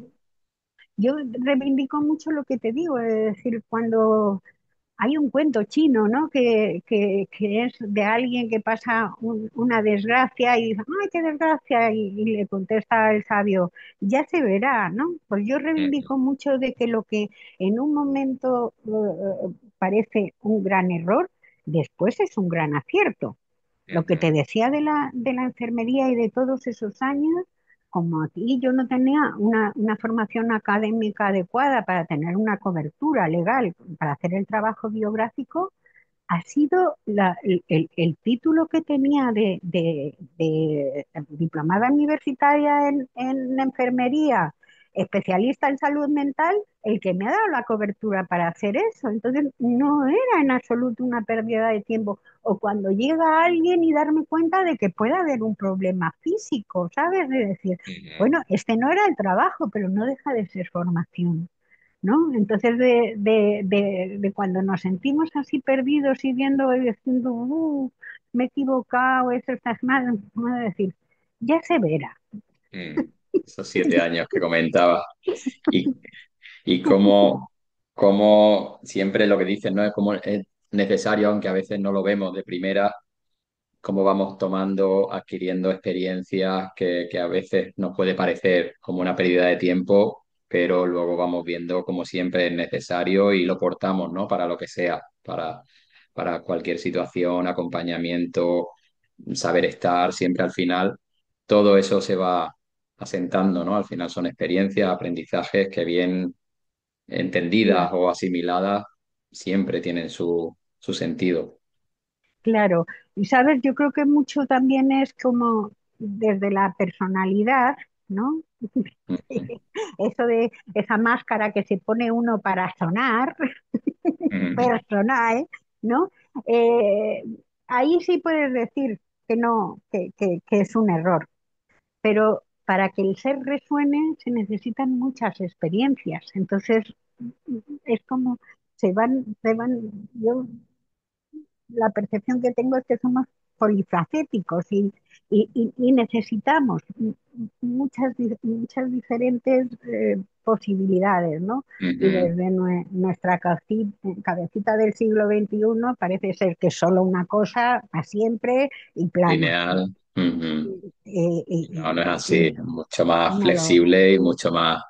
Yo reivindico mucho lo que te digo, es decir, cuando hay un cuento chino, ¿no? Que es de alguien que pasa una desgracia y dice, ¡ay, qué desgracia! Y le contesta el sabio, ya se verá, ¿no? Pues yo mm, reivindico mucho de que lo que en un momento parece un gran error, después es un gran acierto. Lo que te mm, decía de la enfermería y de todos esos años, como aquí yo no tenía una formación académica adecuada para tener una cobertura legal para hacer el trabajo biográfico, ha sido el título que tenía de diplomada universitaria en enfermería, especialista en salud mental, el que me ha dado la cobertura para hacer eso. Entonces, no era en absoluto una pérdida de tiempo. O cuando llega alguien y darme cuenta de que puede haber un problema físico, ¿sabes? De decir, mm, bueno, este no era el trabajo, pero no deja de ser formación. ¿No? Entonces, de cuando nos sentimos así perdidos y viendo y diciendo, me he equivocado, eso está mal, no decir, ya se verá. mm. Esos 7 años que comentaba. Y, y cómo siempre lo que dicen, ¿no? Es como es necesario, aunque a veces no lo vemos de primera, cómo vamos tomando, adquiriendo experiencias que a veces nos puede parecer como una pérdida de tiempo, pero luego vamos viendo como siempre es necesario y lo portamos, ¿no? Para lo que sea, para cualquier situación, acompañamiento, saber estar, siempre al final, todo eso se va asentando, ¿no? Al final son experiencias, aprendizajes que bien entendidas Claro, o asimiladas siempre tienen su sentido. claro. Y sabes, yo creo que mucho también es como desde la personalidad. ¿no? ujú, Eso de esa máscara que se pone uno para sonar, ujú, personal, ¿no? Eh, ahí sí puedes decir que no, que es un error, pero para que el ser resuene se necesitan muchas experiencias. Entonces, es como yo la percepción que tengo es que somos polifacéticos y necesitamos muchas diferentes posibilidades, ¿no? Y ujú. desde nuestra cabecita del siglo XXI parece ser que es solo una cosa para siempre y plana. Lineal. Ujú. No, no es así, es Y mucho más no lo, flexible y mucho más,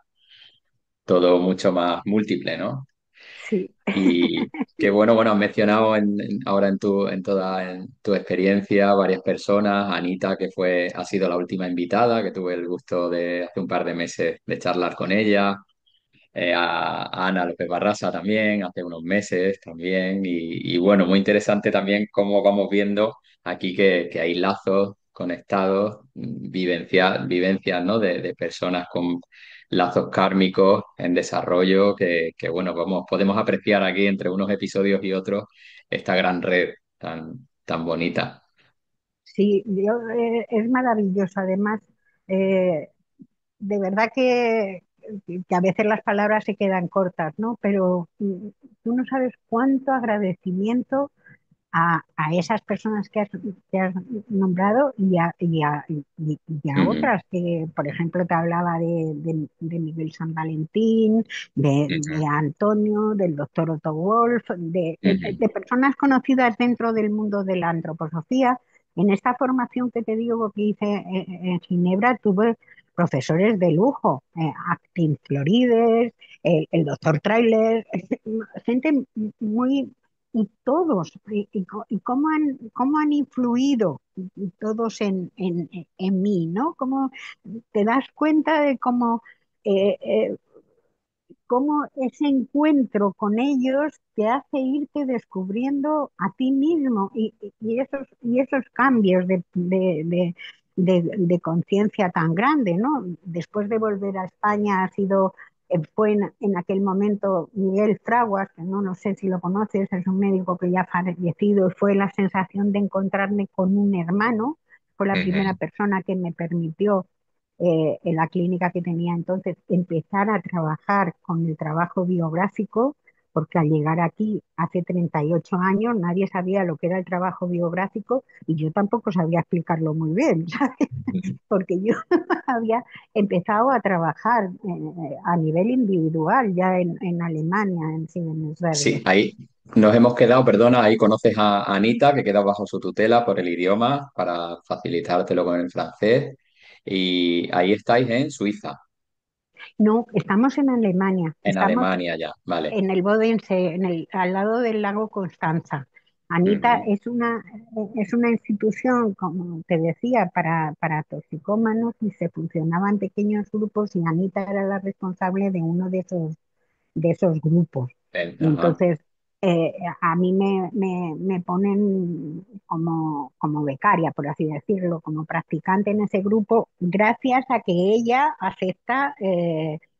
todo mucho más múltiple, ¿no? sí. Y qué bueno, bueno, has mencionado ahora en tu experiencia varias personas, Anita, que ha sido la última invitada, que tuve el gusto de hace un par de meses de charlar con ella, a Ana López Barrasa también, hace unos meses también, y bueno, muy interesante también cómo vamos viendo aquí que hay lazos conectados, vivencias, ¿no? De personas con lazos kármicos en desarrollo, que bueno, podemos apreciar aquí entre unos episodios y otros esta gran red tan bonita. Sí, es maravilloso. Además, eh, de verdad que a veces las palabras se quedan cortas, ¿no? Pero tú no sabes cuánto agradecimiento a esas personas que has nombrado y a Ujú, otras que, por ejemplo, te hablaba de Miguel San Valentín, ujú, de Antonio, del doctor Otto Wolf, ujú, de personas conocidas dentro del mundo de la antroposofía. En esta formación que te digo que hice en Ginebra, tuve profesores de lujo, Actin Florides, el doctor Trailer, gente muy y todos, y cómo han influido todos en mí, ¿no? Cómo te das cuenta de eh, eh, cómo ese encuentro con ellos te hace irte descubriendo a ti mismo y esos cambios de conciencia tan grande, ¿no? Después de volver a España fue en aquel momento Miguel Fraguas, que no sé si lo conoces, es un médico que ya ha fallecido, y fue la sensación de encontrarme con un hermano, fue la primera ujú. persona que me permitió en la clínica que tenía entonces, empezar a trabajar con el trabajo biográfico, porque al llegar aquí hace 38 años nadie sabía lo que era el trabajo biográfico y yo tampoco sabía explicarlo muy bien, ¿sabes? Porque yo había empezado a trabajar a nivel individual ya en Alemania, en Sí, Siemensberger. ahí nos hemos quedado, perdona, ahí conoces a Anita, que queda bajo su tutela por el idioma, para facilitártelo con el francés. Y ahí estáis en Suiza, No, estamos en Alemania, en estamos Alemania ya, vale. en el Bodense, al lado del lago Constanza. Anita Ujú, es una institución, como te decía, para toxicómanos y se funcionaba en pequeños grupos y Anita era la responsable de uno de esos grupos. Y ajá, entonces a mí me ponen como becaria, por así decirlo, como practicante en ese grupo, gracias a que ella acepta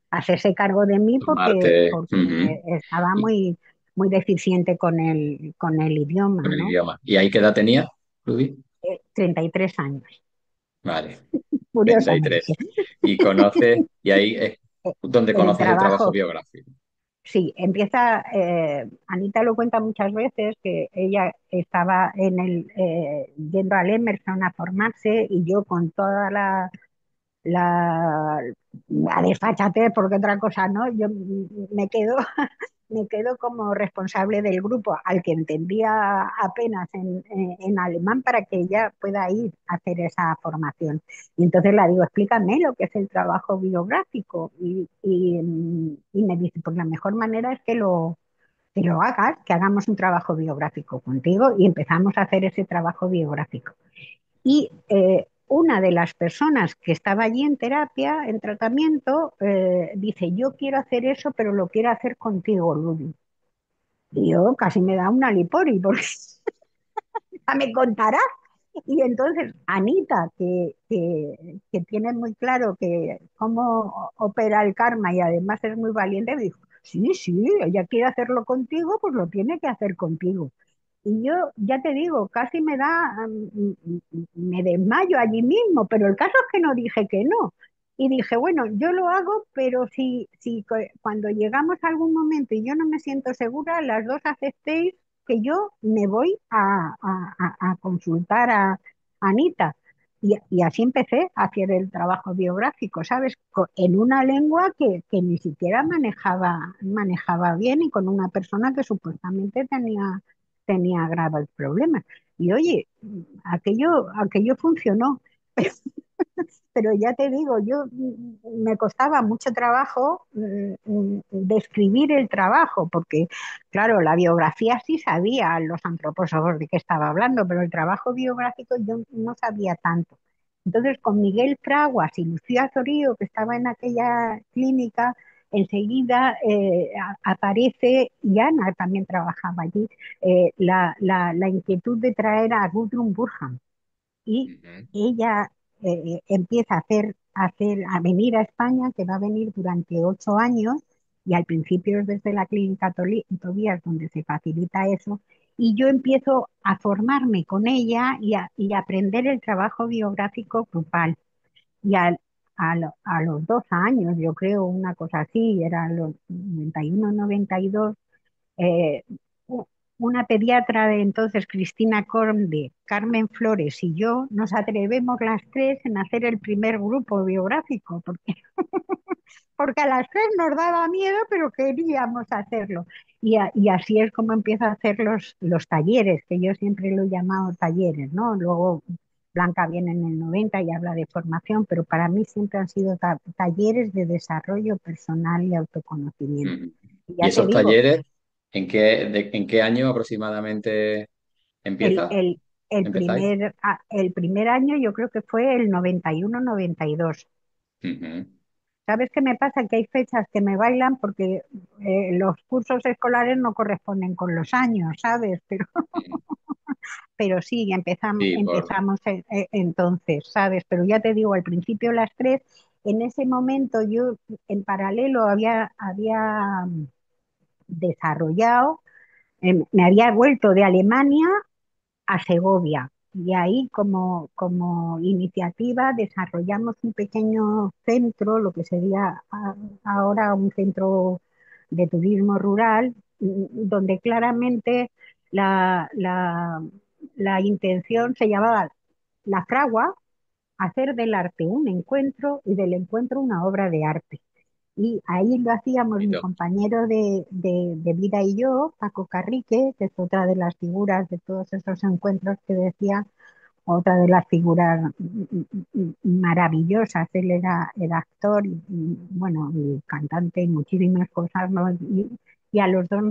hacerse cargo de mí tomarte porque estaba muy deficiente con el idioma, con el ¿no? idioma. ¿Y ahí qué edad tenía, Rudy? 33 años, Vale, 33. curiosamente. Y ahí es donde El conoces el trabajo trabajo. biográfico. Sí, empieza, Anita lo cuenta muchas veces, que ella estaba yendo al Emerson a formarse y yo con toda la, la desfachatez, porque otra cosa no, yo me quedo, me quedo como responsable del grupo, al que entendía apenas en alemán para que ella pueda ir a hacer esa formación. Y entonces la digo, explícame lo que es el trabajo biográfico. Y me dice, pues la mejor manera es que lo hagas, que hagamos un trabajo biográfico contigo y empezamos a hacer ese trabajo biográfico. Y una de las personas que estaba allí en terapia, en tratamiento, dice, yo quiero hacer eso, pero lo quiero hacer contigo, Luli. Y yo casi me da una lipori, porque ya me contará. Y entonces Anita, que tiene muy claro que cómo opera el karma y además es muy valiente, me dijo, sí, sí, ella quiere hacerlo contigo, pues lo tiene que hacer contigo. Y yo, ya te digo, casi me da, me desmayo allí mismo, pero el caso es que no dije que no. Y dije, bueno, yo lo hago, pero cuando llegamos a algún momento y yo no me siento segura, las dos aceptéis que yo me voy a consultar a Anita. Y así empecé a hacer el trabajo biográfico, ¿sabes? En una lengua que ni siquiera manejaba bien y con una persona que supuestamente tenía graves problemas. Y oye, aquello funcionó. Pero ya te digo, me costaba mucho trabajo describir el trabajo, porque claro, la biografía sí sabía los antropólogos de qué estaba hablando, pero el trabajo biográfico yo no sabía tanto. Entonces, con Miguel Fraguas y Lucía Zorío, que estaba en aquella clínica, enseguida aparece, y Ana también trabajaba allí, la inquietud de traer a Gudrun Burham y Ujú. ella empieza a venir a España, que va a venir durante 8 años, y al principio es desde la clínica Tobías donde se facilita eso, y yo empiezo a formarme con ella y a aprender el trabajo biográfico grupal. Y a los 2 años, yo creo, una cosa así, eran los 91, 92, eh, una pediatra de entonces, Cristina Conde, Carmen Flores y yo, nos atrevemos las tres en hacer el primer grupo biográfico, porque a las tres nos daba miedo, pero queríamos hacerlo. Y así es como empiezo a hacer los talleres, que yo siempre lo he llamado talleres, ¿no? Luego Blanca viene en el 90 y habla de formación, pero para mí siempre han sido talleres de desarrollo personal y autoconocimiento. Ujú. Y ¿Y ya te esos digo, talleres, en qué año aproximadamente El, empieza? el, ¿Empezáis? el primer año yo creo que fue el 91-92. Ujú. ¿Sabes qué me pasa? Que hay fechas que me bailan porque los cursos escolares no corresponden con los años, ¿sabes? Ujú. Pero sí, Sí, empezamos entonces, ¿sabes? Pero ya te digo, al principio las tres, en ese momento yo en paralelo había desarrollado, me había vuelto de Alemania a Segovia. Y ahí como iniciativa desarrollamos un pequeño centro, lo que sería ahora un centro de turismo rural, donde claramente la, la, la intención se llamaba La Fragua, hacer del arte un encuentro y del encuentro una obra de arte. Y ahí lo hacíamos mi bonito. compañero de vida y yo, Paco Carrique, que es otra de las figuras de todos esos encuentros que decía, otra de las figuras maravillosas. Él era actor bueno, y cantante y muchísimas cosas, ¿no? Y a los dos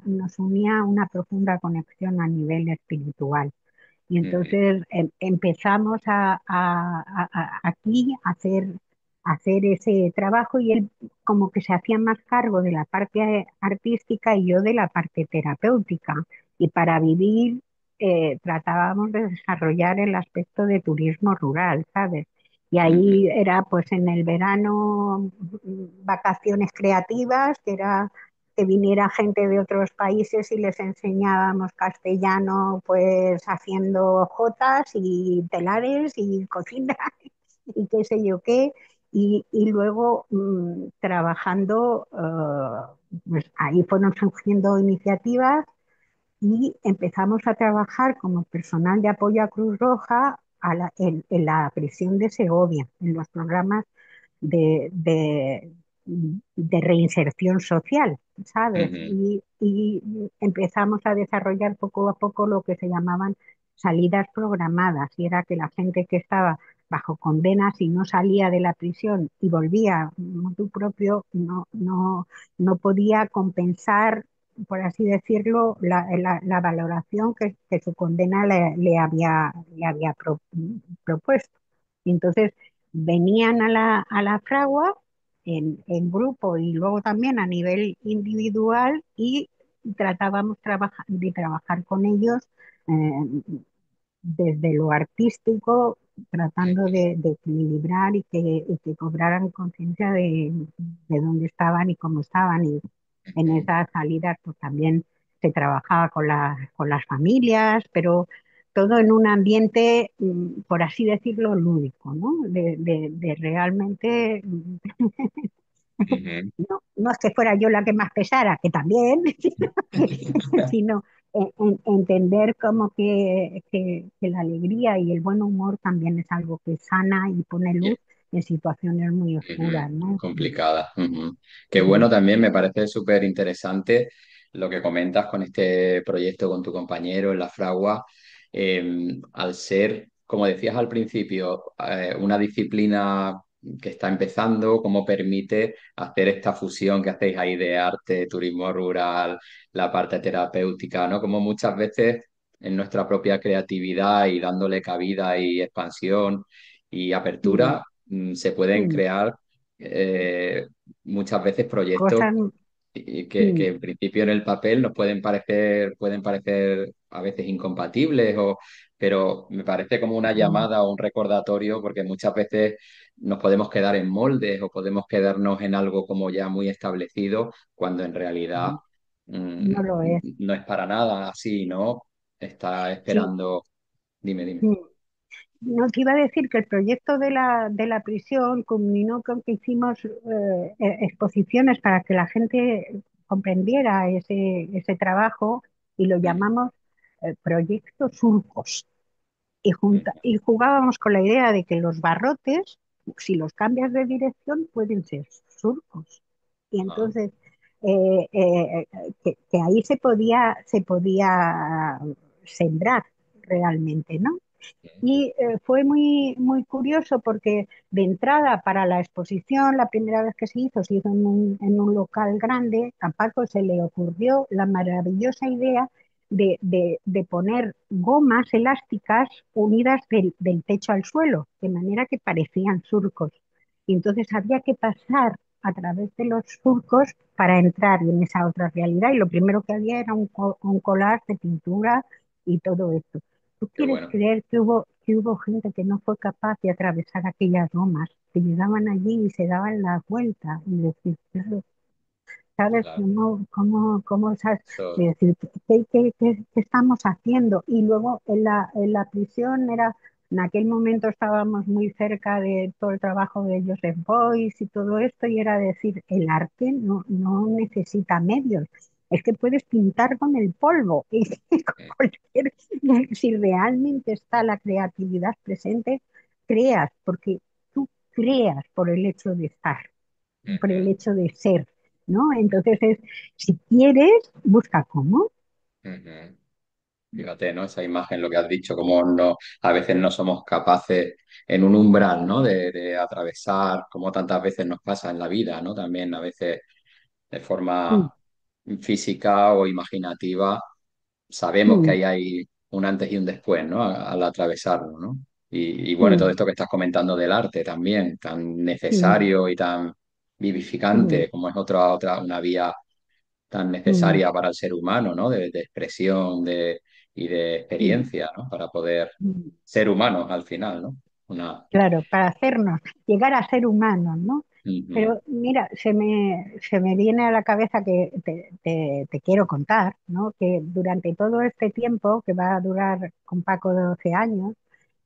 nos unía una profunda conexión a nivel espiritual. Y Ujú. entonces empezamos aquí a hacer ese trabajo y él como que se hacía más cargo de la parte artística y yo de la parte terapéutica. Y para vivir tratábamos de desarrollar el aspecto de turismo rural, ¿sabes? Y Ujú. ahí era pues en el verano vacaciones creativas, que era que viniera gente de otros países y les enseñábamos castellano, pues haciendo jotas y telares y cocina y qué sé yo qué, y luego trabajando, pues ahí fueron surgiendo iniciativas y empezamos a trabajar como personal de apoyo a Cruz Roja en la prisión de Segovia, en los programas de, de, de reinserción social, ¿sabes? Ujú. Y empezamos a desarrollar poco a poco lo que se llamaban salidas programadas, y era que la gente que estaba bajo condenas y no salía de la prisión y volvía motu propio, no podía compensar, por así decirlo, la valoración que su condena le había propuesto. Y entonces venían a la fragua en grupo y luego también a nivel individual y tratábamos de trabajar con ellos, desde lo artístico, tratando ujú, de equilibrar y que cobraran conciencia de dónde estaban y cómo estaban. Y en ujú, esas salidas pues también se trabajaba con las familias, pero todo en un ambiente, por así decirlo, lúdico, ¿no? De realmente ujú. no, no es que fuera yo la que más pesara, que también, sino entender como que la alegría y el buen humor también es algo que sana y pone luz en situaciones muy Ujú, oscuras, ¿no? complicada. Ujú. Qué Mm, bueno también, me parece súper interesante lo que comentas con este proyecto con tu compañero en la Fragua. Al ser, como decías al principio, una disciplina que está empezando, cómo permite hacer esta fusión que hacéis ahí de arte, turismo rural, la parte terapéutica, ¿no? Como muchas veces en nuestra propia creatividad y dándole cabida y expansión y mm, apertura, se pueden mm. crear muchas veces proyectos Cosas, que mm, en principio en el papel nos pueden parecer a veces incompatibles, pero me parece como una mm, llamada o un recordatorio porque muchas veces nos podemos quedar en moldes o podemos quedarnos en algo como ya muy establecido cuando en realidad mm, mm, no lo es. no es para nada así, ¿no? Está Sí, esperando, dime, dime. mm. No te iba a decir que el proyecto de la prisión culminó con que hicimos exposiciones para que la gente comprendiera ese trabajo y lo Ujú, llamamos Proyecto Surcos. ujú. Y jugábamos con la idea de que los barrotes, si los cambias de dirección, pueden ser surcos. Y Ah, entonces, que ahí se podía sembrar realmente, ¿no? Y fue muy curioso porque de entrada para la exposición, la primera vez que se hizo en un local grande. A Paco se le ocurrió la maravillosa idea de poner gomas elásticas unidas del techo al suelo, de manera que parecían surcos. Y entonces había que pasar a través de los surcos para entrar en esa otra realidad. Y lo primero que había era un collage de pintura y todo esto. ¿Tú qué quieres bueno. creer que hubo gente que no fue capaz de atravesar aquellas lomas, que llegaban allí y se daban la vuelta y decir, claro, ¿sabes Claro, cómo sabes? eso, De decir, qué estamos haciendo? Y luego en la prisión era, en aquel momento estábamos muy cerca de todo el trabajo de Joseph Beuys y todo esto, y era decir, el arte no necesita medios. Es que puedes pintar con el polvo y con mm, cualquier, si realmente está la creatividad presente, creas, porque tú creas por el hecho de estar, por el ujú, hecho de ser, ¿no? Entonces es, si quieres, busca cómo. ujú. Fíjate, ¿no? Esa imagen, lo que has dicho, como no, a veces no somos capaces en un umbral, ¿no? De atravesar, como tantas veces nos pasa en la vida, ¿no? También a veces de forma Mm, física o imaginativa, sabemos que mm, ahí hay un antes y un después, ¿no? Al atravesarlo, ¿no? Y bueno, todo mm, esto que estás comentando del arte también, tan mm, necesario y tan mm, vivificante, como es una vía tan mm, necesaria para el ser humano, ¿no? De expresión y de mm, experiencia, ¿no? Para poder mm. ser humanos al final, ¿no? Una... Claro, para hacernos llegar a ser humanos, ¿no? Ujú, Pero mira, se me viene a la cabeza que te quiero contar, ¿no? Que durante todo este tiempo, que va a durar con Paco 12 años,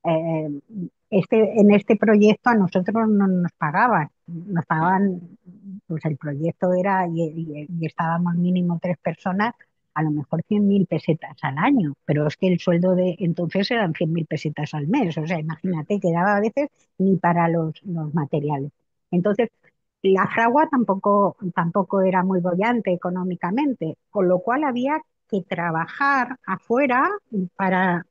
eh, en este proyecto a nosotros no nos pagaban, pues el proyecto era, y estábamos mínimo tres personas, a lo mejor 100.000 pesetas al año, pero es que el sueldo de entonces eran 100.000 pesetas al mes, o sea, imagínate que daba a veces ni para los materiales. Entonces, la fragua tampoco era muy bollante económicamente, con lo cual había que trabajar afuera para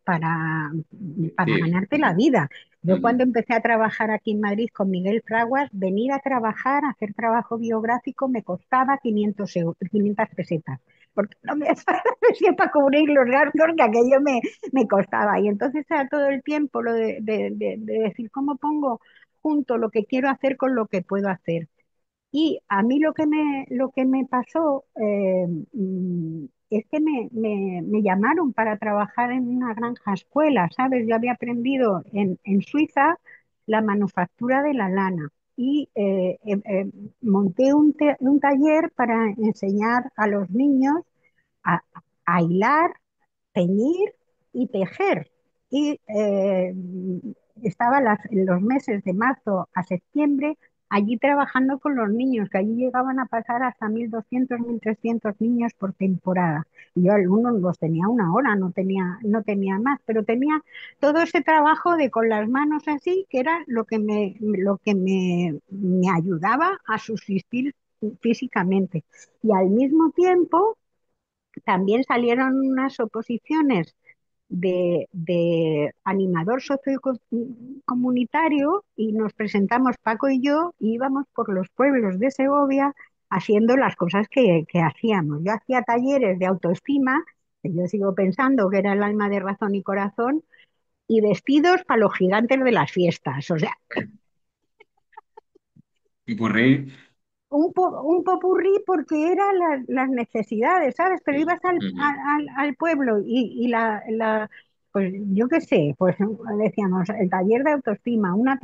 sí, ganarte la vida. Yo ujú, cuando empecé a trabajar aquí en Madrid con Miguel Fraguas, venir a trabajar, a hacer trabajo biográfico, me costaba 500 pesetas, porque no me hacía para cubrir los gastos que aquello me costaba. Y entonces era todo el tiempo lo de decir, ¿cómo pongo junto lo que quiero hacer con lo que puedo hacer? Y a mí lo que me pasó, es que me llamaron para trabajar en una granja escuela, ¿sabes? Yo había aprendido en Suiza la manufactura de la lana y monté un taller para enseñar a los niños a, a hilar, teñir y tejer. Y estaba en los meses de marzo a septiembre allí trabajando con los niños, que allí llegaban a pasar hasta 1.200 1.300 niños por temporada. Y yo algunos los tenía una hora, no tenía más, pero tenía todo ese trabajo de con las manos así, que era lo que me ayudaba a subsistir físicamente. Y al mismo tiempo también salieron unas oposiciones de animador sociocomunitario y nos presentamos Paco y yo y íbamos por los pueblos de Segovia haciendo las cosas que hacíamos. Yo hacía talleres de autoestima, que yo sigo pensando que era el alma de razón y corazón, y vestidos para los gigantes de las fiestas. O sea, Y Purrí. un popurrí porque eran las necesidades, ¿sabes? Pero Sí. ibas al pueblo pues yo qué sé, pues decíamos, el taller de autoestima, una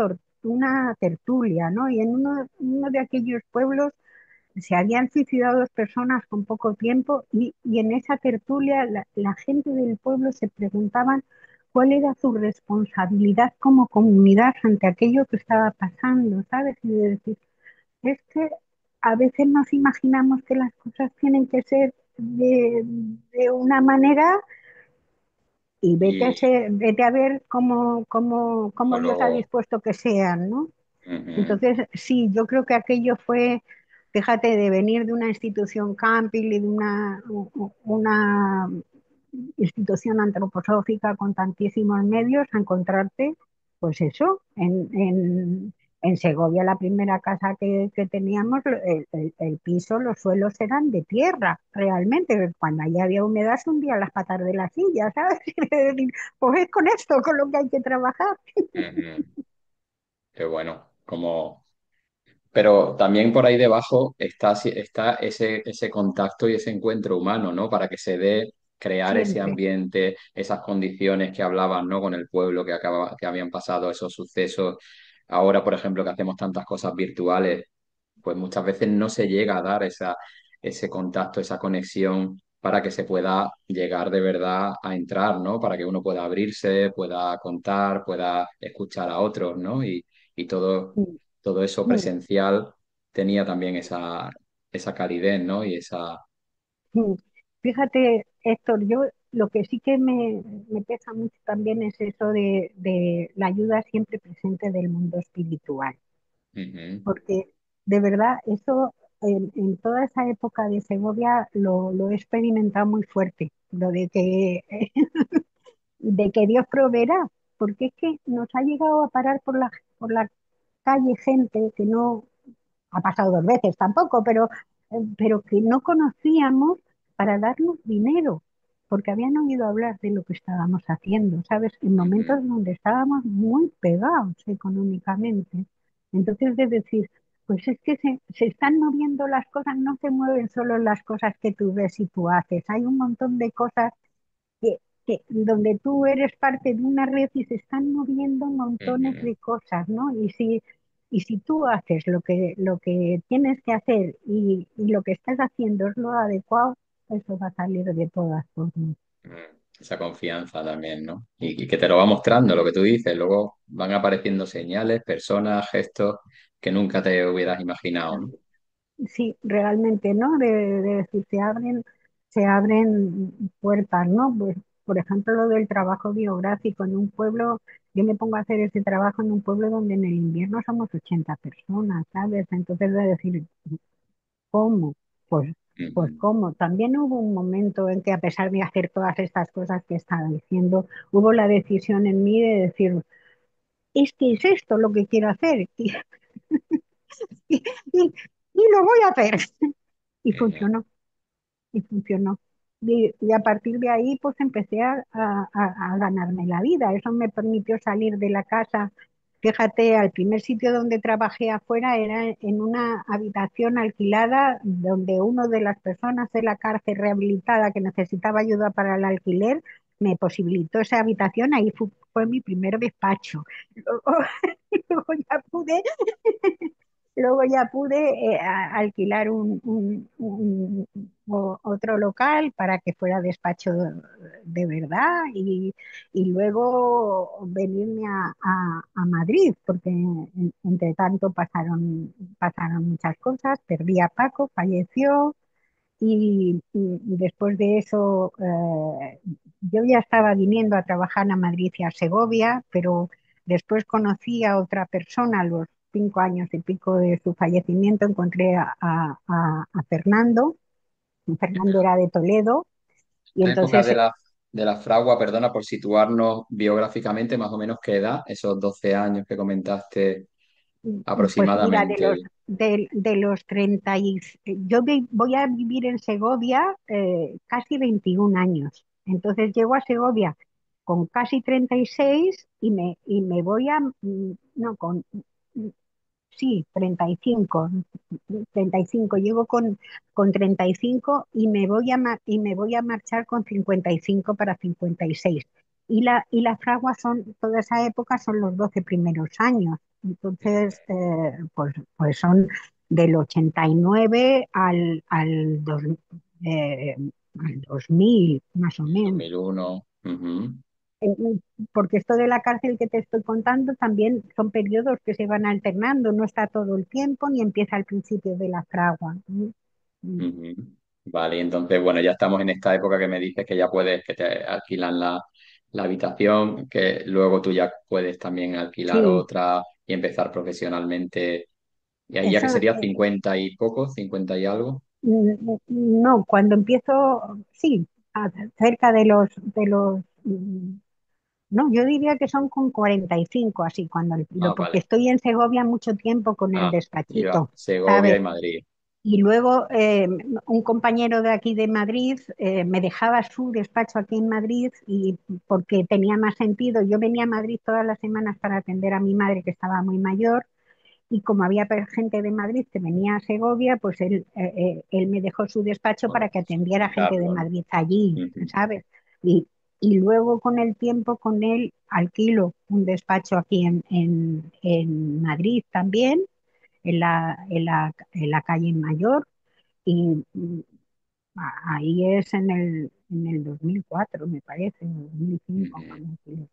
tertulia, ¿no? Y en uno de aquellos pueblos se habían suicidado dos personas con poco tiempo y en esa tertulia la gente del pueblo se preguntaban cuál era su responsabilidad como comunidad ante aquello que estaba pasando, ¿sabes? Y de decir, es que a veces nos imaginamos que las cosas tienen que ser de una manera y Y vete a ver cómo como Dios ha luego. dispuesto que sean, ¿no? Ujú. Entonces, sí, yo creo que aquello fue, fíjate, de venir de una institución Campbell y de una institución antroposófica con tantísimos medios a encontrarte, pues eso, en Segovia, la primera casa que teníamos, el piso, los suelos eran de tierra, realmente. Cuando allá había humedad se hundían las patas de la silla, ¿sabes? Pues es con esto con lo que hay que trabajar. Ujú. Qué bueno. Como. Pero también por ahí debajo está ese contacto y ese encuentro humano, ¿no? Para que se dé crear ese Siempre. ambiente, esas condiciones que hablaban, ¿no? Con el pueblo que habían pasado esos sucesos. Ahora, por ejemplo, que hacemos tantas cosas virtuales, pues muchas veces no se llega a dar ese contacto, esa conexión para que se pueda llegar de verdad a entrar, ¿no? Para que uno pueda abrirse, pueda contar, pueda escuchar a otros, ¿no? Y Mm, todo eso mm. presencial tenía también esa calidez, ¿no? Y esa. Mm. Fíjate, Héctor, yo lo que sí que me pesa mucho también es eso de la ayuda siempre presente del mundo espiritual, Ujú, porque de verdad eso en toda esa época de Segovia lo he experimentado muy fuerte, lo de que Dios proveerá, porque es que nos ha llegado a parar por la calle gente que no, ha pasado dos veces tampoco, pero que no conocíamos para darnos dinero, porque habían oído hablar de lo que estábamos haciendo, ¿sabes? En momentos ujú, donde estábamos muy pegados económicamente. Entonces, de decir, pues es que se están moviendo las cosas, no se mueven solo las cosas que tú ves y tú haces, hay un montón de cosas que, donde tú eres parte de una red y se están moviendo montones ujú. de cosas, ¿no? Y si tú haces lo que tienes que hacer y lo que estás haciendo es lo adecuado, eso va a salir de todas formas. Mm, esa confianza también, ¿no? Y que te lo va mostrando lo que tú dices. Luego van apareciendo señales, personas, gestos que nunca te hubieras imaginado, ¿no? Sí, realmente, ¿no? De decir, se abren puertas, ¿no? Pues, por ejemplo, lo del trabajo biográfico en un pueblo, yo me pongo a hacer ese trabajo en un pueblo donde en el invierno somos 80 personas, ¿sabes? Entonces, de decir, ¿cómo? Pues Ujú, ¿cómo? También hubo un momento en que a pesar de hacer todas estas cosas que estaba diciendo, hubo la decisión en mí de decir, es que es esto lo que quiero hacer y, y- y lo voy a hacer. Y ujú, funcionó. Y a partir de ahí, pues empecé a ganarme la vida. Eso me permitió salir de la casa Fíjate, al primer sitio donde trabajé afuera era en una habitación alquilada donde una de las personas de la cárcel rehabilitada que necesitaba ayuda para el alquiler me posibilitó esa habitación. Ahí fue mi primer despacho. Luego, luego ya pude Luego ya pude alquilar otro local para que fuera despacho de verdad y luego venirme a Madrid, porque entre tanto pasaron muchas cosas. Perdí a Paco, falleció y después de eso yo ya estaba viniendo a trabajar a Madrid y a Segovia, pero después conocí a otra persona a los 5 años y pico de su fallecimiento, encontré a Fernando. Fernando era de Toledo y La época entonces de la fragua, perdona por situarnos biográficamente, más o menos qué edad, esos 12 años que comentaste pues mira, de los, aproximadamente. de los 30 voy a vivir en Segovia casi 21 años. Entonces llego a Segovia con casi 36 y me voy no, sí, 35, llego con 35 y me voy a marchar con 55 para 56. Y la fragua toda esa época son los 12 primeros años. Entonces, pues son del 89 al 2000 más o menos. 2001. Ujú, Porque esto de la cárcel que te estoy contando también son periodos que se van alternando, no está todo el tiempo ni empieza al principio de la fragua. Mm. ujú. Vale, entonces, bueno, ya estamos en esta época que me dices que ya puedes, que te alquilan la habitación, que luego tú ya puedes también alquilar Sí, otra y empezar profesionalmente. Y ahí ya eso, que sería 50 y poco, 50 y algo. no, cuando empiezo, sí, cerca no, yo diría que son con 45 así, Ah, porque vale. estoy en Segovia mucho tiempo con el Ah, iba despachito, Segovia ¿sabes? y Madrid. Y luego un compañero de aquí de Madrid me dejaba su despacho aquí en Madrid y porque tenía más sentido. Yo venía a Madrid todas las semanas para atender a mi madre que estaba muy mayor y como había gente de Madrid que venía a Segovia, pues él me dejó su despacho Bueno, para que atendiera gente de claro, ¿no? Madrid allí, Ujú, ¿sabes? Y luego con el tiempo con él alquilo un despacho aquí en Madrid también en la calle Mayor y ahí es en el 2004 me parece, 2005, ujú, cuando fui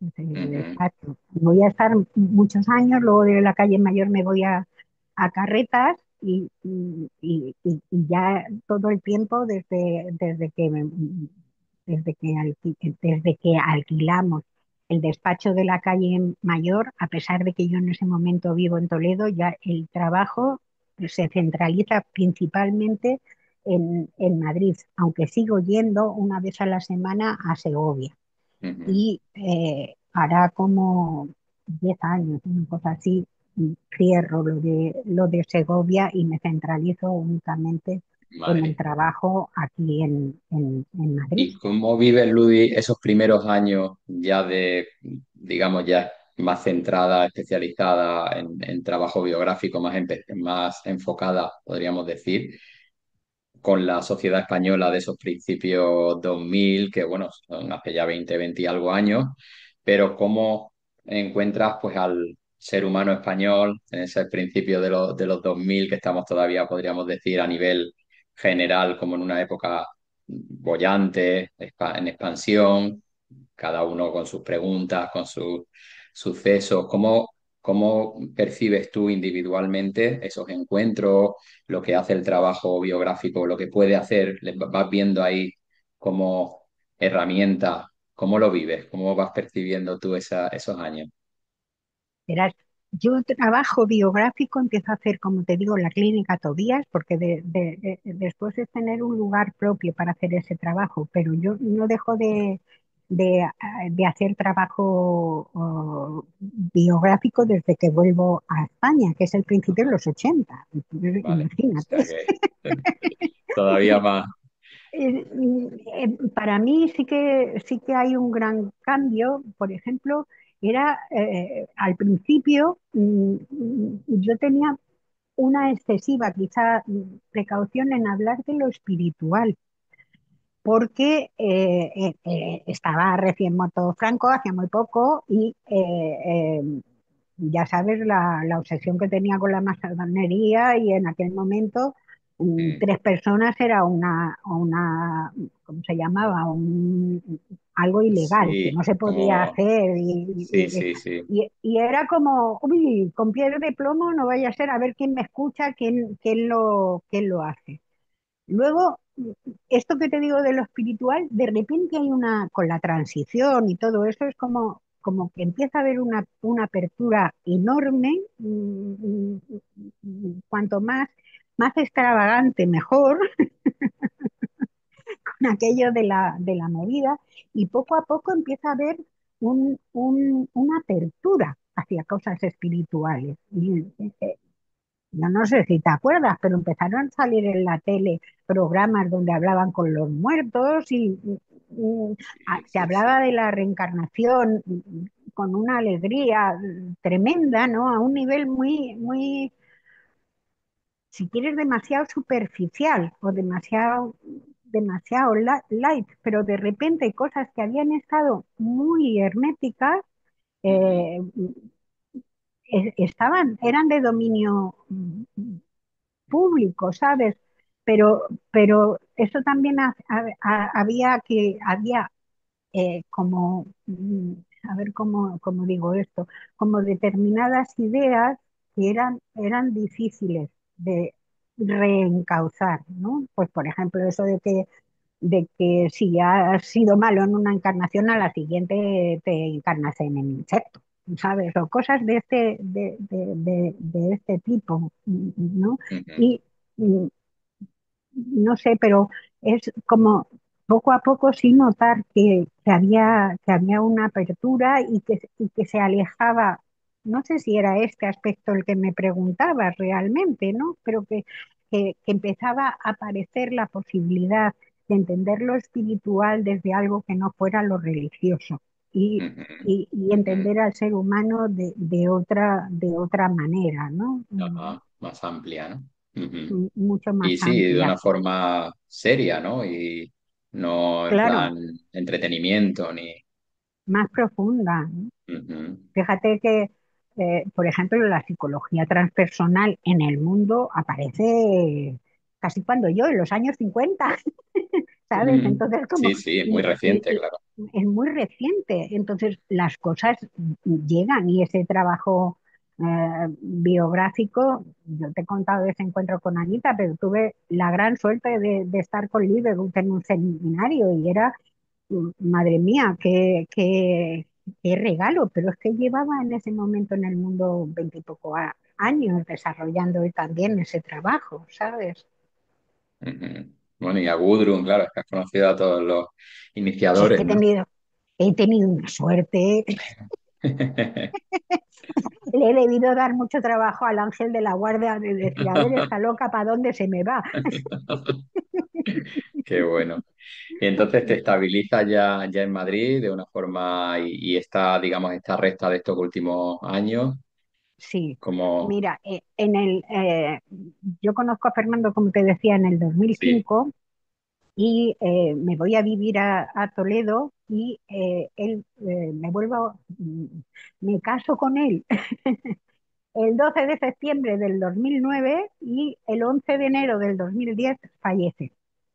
ese ujú. despacho. Voy a estar muchos años, luego de la calle Mayor me voy a Carretas y ya todo el tiempo desde que alquilamos el despacho de la calle Mayor, a pesar de que yo en ese momento vivo en Toledo, ya el trabajo se centraliza principalmente en Madrid, aunque sigo yendo una vez a la semana a Segovia. Ujú. Y hará como 10 años, una cosa así, cierro lo de Segovia y me centralizo únicamente en el Madrid. trabajo aquí en Madrid. ¿Y cómo vives, Ludi, esos primeros años ya de, digamos, ya más centrada, especializada en trabajo biográfico, más enfocada, podríamos decir, con la sociedad española de esos principios 2000 que bueno, son hace ya 20 y algo años, pero cómo encuentras pues al ser humano español en ese principio de los 2000 que estamos todavía, podríamos decir, a nivel general, como en una época bollante, en expansión, cada uno con sus preguntas, con sus sucesos, cómo percibes tú individualmente esos encuentros, lo que hace el trabajo biográfico, lo que puede hacer, vas viendo ahí como herramienta, cómo lo vives, cómo vas percibiendo tú esos años. Verás, yo trabajo biográfico, empiezo a hacer, como te digo, la clínica Tobías, porque después es tener un lugar propio para hacer ese trabajo, pero yo no dejo de hacer trabajo biográfico desde que vuelvo a España, que es el principio de los 80. Entonces, Vale, o imagínate. sea que todavía más. Para mí sí que hay un gran cambio. Por ejemplo, Era, al principio, yo tenía una excesiva, quizá, precaución en hablar de lo espiritual, porque estaba recién muerto Franco, hacía muy poco, y ya sabes la obsesión que tenía con la masonería, y en aquel momento Mm. tres personas era ¿cómo se llamaba? Algo ilegal, que Sí, no se podía como, hacer, sí, sí, sí. y era como, uy, con piedra de plomo no vaya a ser, a ver quién me escucha, quién lo hace. Luego, esto que te digo de lo espiritual, de repente hay con la transición y todo eso, es como que empieza a haber una apertura enorme, cuanto más extravagante, mejor, con aquello de la movida, y poco a poco empieza a haber una apertura hacia cosas espirituales. Yo no sé si te acuerdas, pero empezaron a salir en la tele programas donde hablaban con los muertos, y Sí, se sí, hablaba sí. de la reencarnación, con una alegría tremenda, ¿no? A un nivel muy, muy, si quieres, demasiado superficial o demasiado light, pero de repente cosas que habían estado muy herméticas, Ujú, eh, eran de dominio público, ¿sabes? Pero eso también había, como, a ver cómo digo esto, como determinadas ideas que eran difíciles de reencauzar, ¿no? Pues por ejemplo, eso de que si has sido malo en una encarnación, a la siguiente te encarnas en el insecto, ¿sabes? O cosas de este tipo, ¿no? ujú. Y mm, no sé, pero es como poco a poco sí notar que había una apertura, y que se alejaba. No sé si era este aspecto el que me preguntabas realmente, ¿no? Pero que empezaba a aparecer la posibilidad de entender lo espiritual desde algo que no fuera lo religioso, y, Ujú, y ujú. entender al ser humano de otra manera, ¿no? Ajá, más amplia, ¿no? Ujú. Mucho más Y sí, de amplia. una forma seria, ¿no? Y no en Claro, plan entretenimiento ni... más profunda, ¿no? Ujú. Fíjate que, por ejemplo, la psicología transpersonal en el mundo aparece casi cuando yo, en los años 50, ¿sabes? Ujú. Entonces, Sí, sí, muy reciente, y claro. es muy reciente, entonces las cosas llegan, y ese trabajo biográfico, yo te he contado ese encuentro con Anita, pero tuve la gran suerte de estar con Liebig en un seminario, y era, madre mía, qué regalo, pero es que llevaba en ese momento en el mundo 20 y poco años desarrollando él también ese trabajo, ¿sabes? Ujú. Bueno, y a Gudrun, claro, es que has conocido a todos los Si es que iniciadores, ¿no? he tenido una suerte. Le he debido dar mucho trabajo al ángel de la guardia de decir, a ver, esta loca, ¿para dónde se me va? Qué bueno. Y entonces te estabiliza ya en Madrid de una forma y esta, digamos, esta recta de estos últimos años, Sí, como, mira, yo conozco a Fernando, como te decía, en el sí. 2005, y me voy a vivir a Toledo, y él, me caso con él el 12 de septiembre del 2009, y el 11 de enero del 2010 fallece.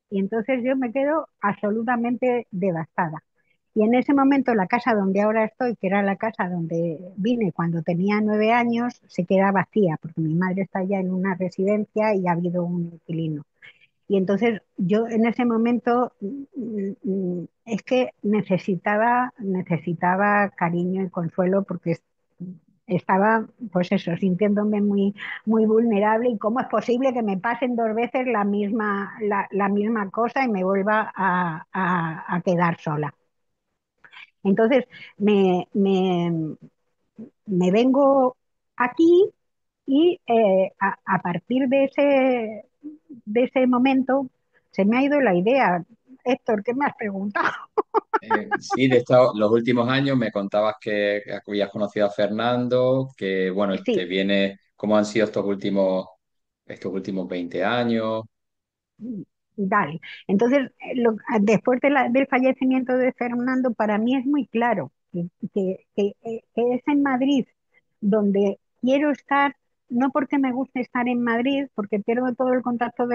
Y entonces yo me quedo absolutamente devastada. Y en ese momento la casa donde ahora estoy, que era la casa donde vine cuando tenía 9 años, se queda vacía, porque mi madre está ya en una residencia y ha habido un inquilino. Y entonces yo en ese momento, es que necesitaba cariño y consuelo, porque estaba, pues eso, sintiéndome muy, muy vulnerable, y cómo es posible que me pasen 2 veces la misma cosa y me vuelva a quedar sola. Entonces me vengo aquí, y a partir de ese momento se me ha ido la idea. Héctor, ¿qué me has preguntado? Sí, los últimos años me contabas que habías conocido a Fernando, que bueno, te Sí, viene, ¿cómo han sido estos últimos 20 años? dale. Entonces, después del fallecimiento de Fernando, para mí es muy claro que es en Madrid donde quiero estar, no porque me guste estar en Madrid, porque pierdo todo el contacto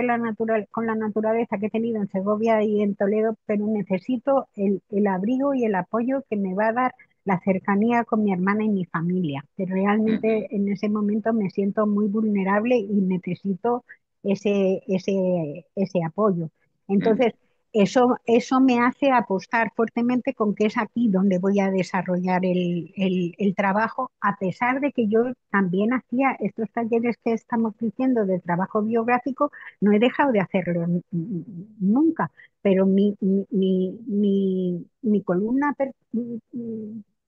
con la naturaleza que he tenido en Segovia y en Toledo, pero necesito el abrigo y el apoyo que me va a dar la cercanía con mi hermana y mi familia. Que Ujú, realmente en ese momento me siento muy vulnerable y necesito ese apoyo. ujú, Entonces, eso me hace apostar fuertemente con que es aquí donde voy a desarrollar el trabajo, a pesar de que yo también hacía estos talleres que estamos diciendo de trabajo biográfico, no he dejado de hacerlo nunca, pero mi columna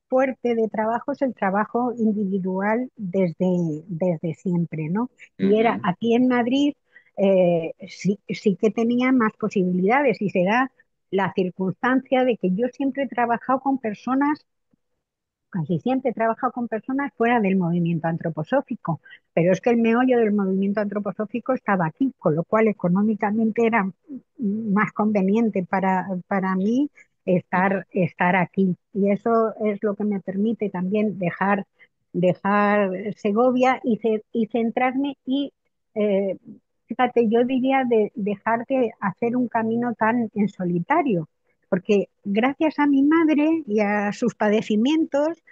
fuerte de trabajo es el trabajo individual desde siempre, ¿no? Y era ujú, aquí en Madrid, sí que tenía más posibilidades y se da la circunstancia de que yo siempre he trabajado con personas, casi siempre he trabajado con personas fuera del movimiento antroposófico, pero es que el meollo del movimiento antroposófico estaba aquí, con lo cual económicamente era más conveniente para mí ujú, estar aquí. Y eso es lo que me permite también dejar Segovia y centrarme y, eh, fíjate, yo diría de dejar de hacer un camino tan en solitario, porque gracias a mi madre y a sus padecimientos,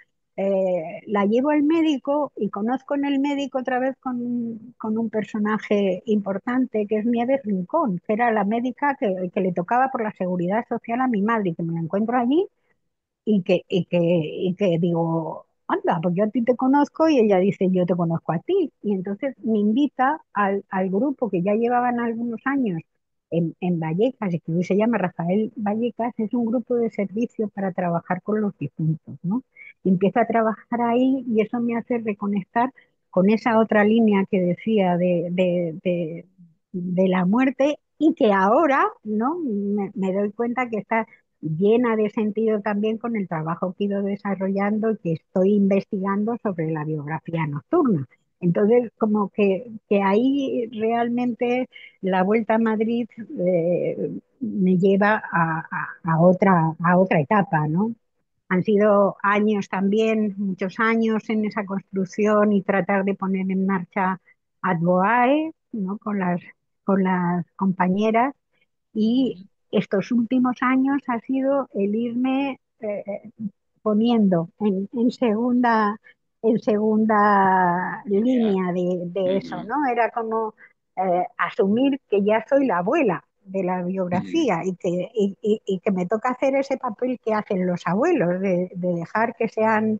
la llevo al médico y conozco en el médico otra vez con un personaje importante que es Nieves Rincón, que era la médica que le tocaba por la seguridad social a mi madre, y que me la encuentro allí y que digo, anda, pues yo a ti te conozco y ella dice, yo te conozco a ti. Y entonces me invita al grupo que ya llevaban algunos años en Vallecas, y que hoy se llama Rafael Vallecas, es un grupo de servicio para trabajar con los difuntos, ¿no? Y empiezo a trabajar ahí y eso me hace reconectar con esa otra línea que decía de la muerte y que ahora, ¿no? Me doy cuenta que está llena de sentido también con el trabajo que he ido desarrollando y que estoy investigando sobre la biografía nocturna. Entonces, como que ahí realmente la vuelta a Madrid me lleva a otra etapa, ¿no? Han sido años también, muchos años en esa construcción y tratar de poner en marcha Advoae, ¿no? Con las compañeras, y estos últimos años ha sido el irme poniendo en segunda ya, línea de eso, ujú, ¿no? Era como asumir que ya soy la abuela de la ujú, biografía y que me toca hacer ese papel que hacen los abuelos, de dejar que sean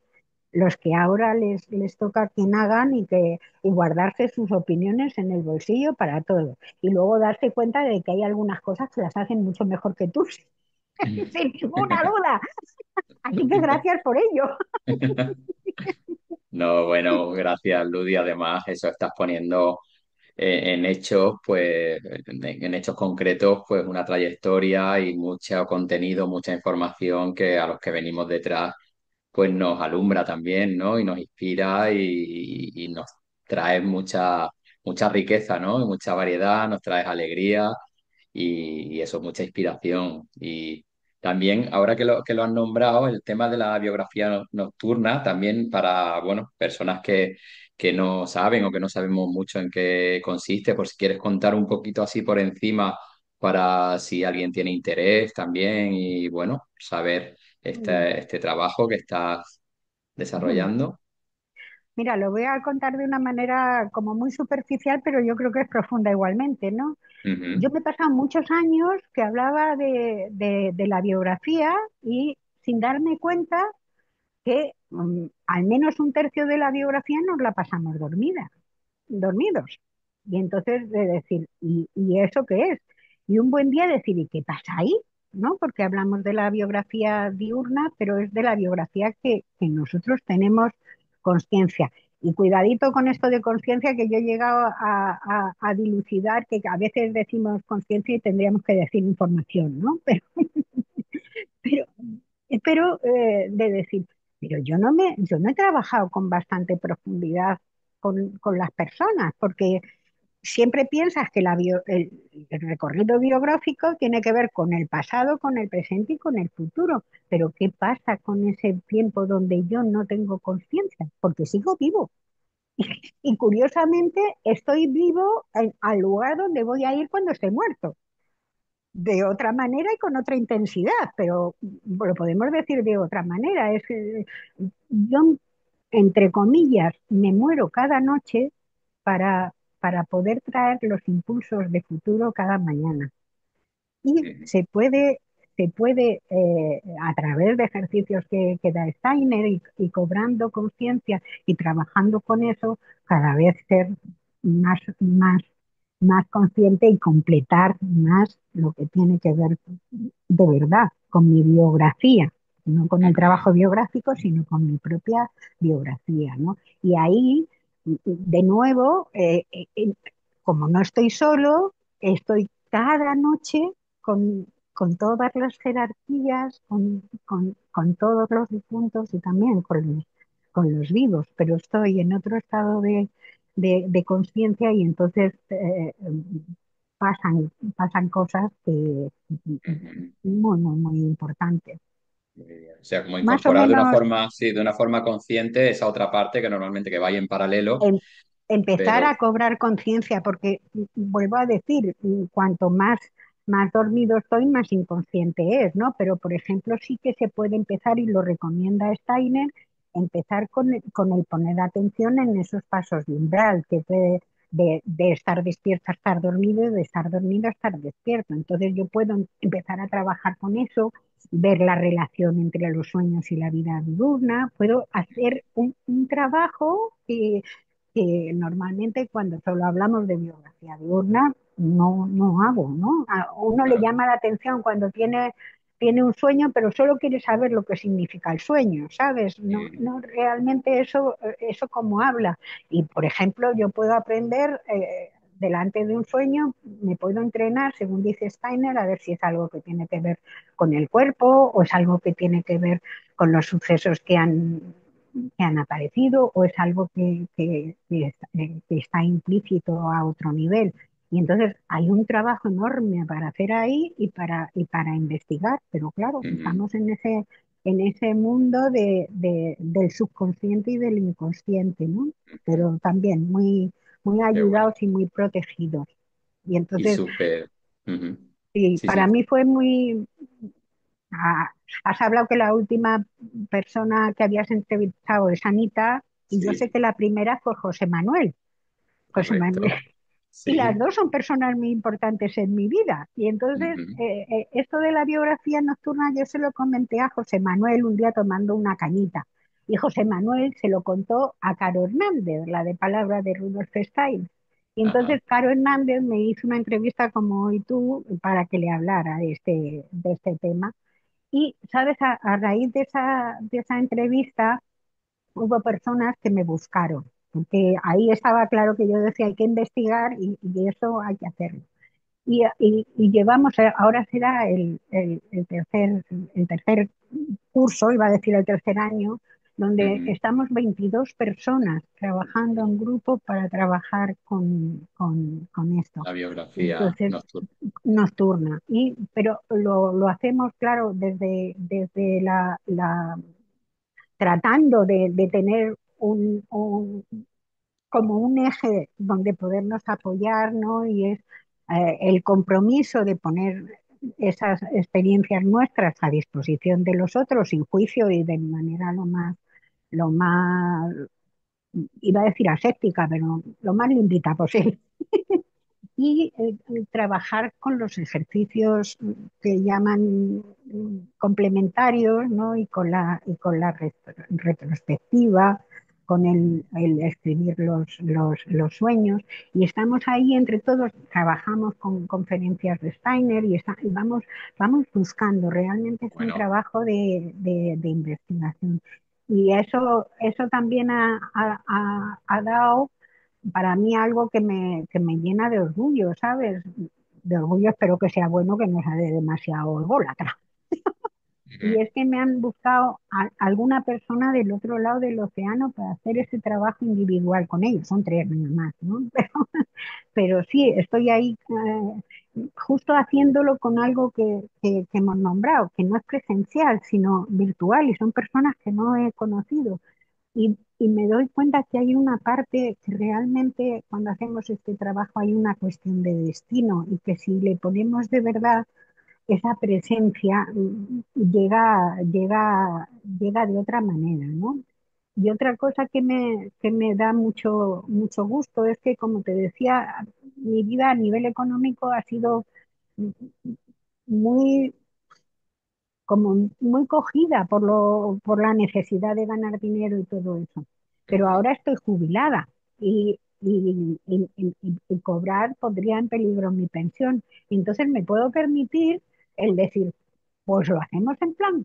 los que ahora les toca quien hagan y guardarse sus opiniones en el bolsillo para todo. Y luego darse cuenta de que hay algunas cosas que las hacen mucho mejor que tú, sin ninguna duda. Así que gracias por ello. No, bueno, gracias, Ludi. Además, eso estás poniendo en hechos, pues, en hechos concretos, pues una trayectoria y mucho contenido, mucha información que a los que venimos detrás, pues nos alumbra también, ¿no? Y nos inspira y nos trae mucha riqueza, ¿no? Y mucha variedad, nos trae alegría y eso, mucha inspiración. Y también, ahora que lo han nombrado, el tema de la biografía nocturna, también para, bueno, personas que no saben o que no sabemos mucho en qué consiste, por si quieres contar un poquito así por encima para si alguien tiene interés también y, bueno, saber este trabajo que estás desarrollando. Mira, lo voy a contar de una manera como muy superficial, pero yo creo que es profunda igualmente, ¿no? Yo Ujú, me he pasado muchos años que hablaba de la biografía y sin darme cuenta que al menos un tercio de la biografía nos la pasamos dormidos. Y entonces de decir, ¿y eso qué es? Y un buen día decir, ¿y qué pasa ahí? ¿No? Porque hablamos de la biografía diurna, pero es de la biografía que nosotros tenemos conciencia. Y cuidadito con esto de conciencia, que yo he llegado a dilucidar que a veces decimos conciencia y tendríamos que decir información, ¿no? Pero, de decir, pero yo no he trabajado con bastante profundidad con las personas, porque siempre piensas que el recorrido biográfico tiene que ver con el pasado, con el presente y con el futuro. Pero ¿qué pasa con ese tiempo donde yo no tengo conciencia? Porque sigo vivo. Y curiosamente estoy vivo al lugar donde voy a ir cuando esté muerto. De otra manera y con otra intensidad, pero lo podemos decir de otra manera. Es que yo, entre comillas, me muero cada noche para poder traer los impulsos de futuro cada mañana. Y Ujú, se puede a través de ejercicios que da Steiner y cobrando conciencia y trabajando con eso, cada vez ser más consciente y completar más lo que tiene que ver de verdad con mi biografía, no con el ujú, trabajo biográfico, sino con mi propia biografía, ¿no? Y ahí, de nuevo, como no estoy solo, estoy cada noche con todas las jerarquías, con todos los difuntos y también con los vivos, pero estoy en otro estado de conciencia y entonces pasan, pasan cosas que ujú. muy importantes. Muy bien. O sea, como Más o incorporar de una menos forma, sí, de una forma consciente esa otra parte que normalmente que vaya en paralelo, em- empezar pero a cobrar conciencia, porque vuelvo a decir, cuanto más dormido estoy, más inconsciente es, ¿no? Pero, por ejemplo, sí que se puede empezar, y lo recomienda Steiner, empezar con el poner atención en esos pasos de umbral, que es de estar despierto a estar dormido y de estar dormido a estar despierto. Entonces yo puedo empezar a trabajar con eso, ver la relación entre los sueños y la vida diurna, puedo hacer un trabajo que normalmente cuando solo hablamos de biografía diurna no hago, ¿no? A uno le claro, llama la atención cuando tiene un sueño, pero solo quiere saber lo que significa el sueño, ¿sabes? mm, No realmente eso cómo habla. Y, por ejemplo, yo puedo aprender delante de un sueño, me puedo entrenar, según dice Steiner, a ver si es algo que tiene que ver con el cuerpo o es algo que tiene que ver con los sucesos que han aparecido o es algo que está implícito a otro nivel. Y entonces hay un trabajo enorme para hacer ahí y para investigar, pero claro, ujú, estamos en ese mundo del subconsciente y del inconsciente, ¿no? ujú. Pero también muy Qué bueno. ayudados y muy protegidos. Y Y entonces, súper. Ujú. sí, Sí, para sí. mí fue muy, Ah, has hablado que la última persona que habías entrevistado es Anita, y yo sé Sí, que la primera fue José Manuel. José Manuel. correcto. Y las Sí. dos son personas muy importantes en mi vida. Y entonces, Ujú. esto de la biografía nocturna, yo se lo comenté a José Manuel un día tomando una cañita. Y José Manuel se lo contó a Caro Hernández, la de Palabra de Rudolf Stein. Y entonces Ajá. Caro Hernández me hizo una entrevista como hoy tú para que le hablara de este tema. Y, ¿sabes? A raíz de esa entrevista hubo personas que me buscaron, porque ahí estaba claro que yo decía hay que investigar y eso hay que hacerlo. Y llevamos, ahora será el tercer curso, iba a decir el tercer año, donde Ujú. estamos 22 personas trabajando en grupo para trabajar con esto. La biografía Entonces, nocturna. nocturna. Pero lo hacemos, claro, desde tratando de tener como un eje donde podernos apoyar, ¿no? Y es el compromiso de poner esas experiencias nuestras a disposición de los otros sin juicio y de manera lo más, iba a decir aséptica, pero lo más limpita posible. Y trabajar con los ejercicios que llaman complementarios, ¿no? Y con la retrospectiva, con el escribir los sueños. Y estamos ahí entre todos, trabajamos con conferencias de Steiner y vamos buscando, realmente es un Bueno, trabajo de investigación. Y eso también ha dado para mí algo que me llena de orgullo, ¿sabes? De orgullo, espero que sea bueno, que no sea de demasiado ególatra. Y Ujú, es que me han buscado alguna persona del otro lado del océano para hacer ese trabajo individual con ellos. Son tres nada más, ¿no? Pero sí, estoy ahí justo haciéndolo con algo que hemos nombrado, que no es presencial, sino virtual, y son personas que no he conocido. Y me doy cuenta que hay una parte que realmente cuando hacemos este trabajo hay una cuestión de destino y que si le ponemos de verdad esa presencia llega de otra manera, ¿no? Y otra cosa que me da mucho gusto es que, como te decía, mi vida a nivel económico ha sido muy como muy cogida por la necesidad de ganar dinero y todo eso. Pero ujú. ahora estoy jubilada y cobrar podría en peligro mi pensión. Entonces me puedo permitir el decir, pues lo hacemos en plan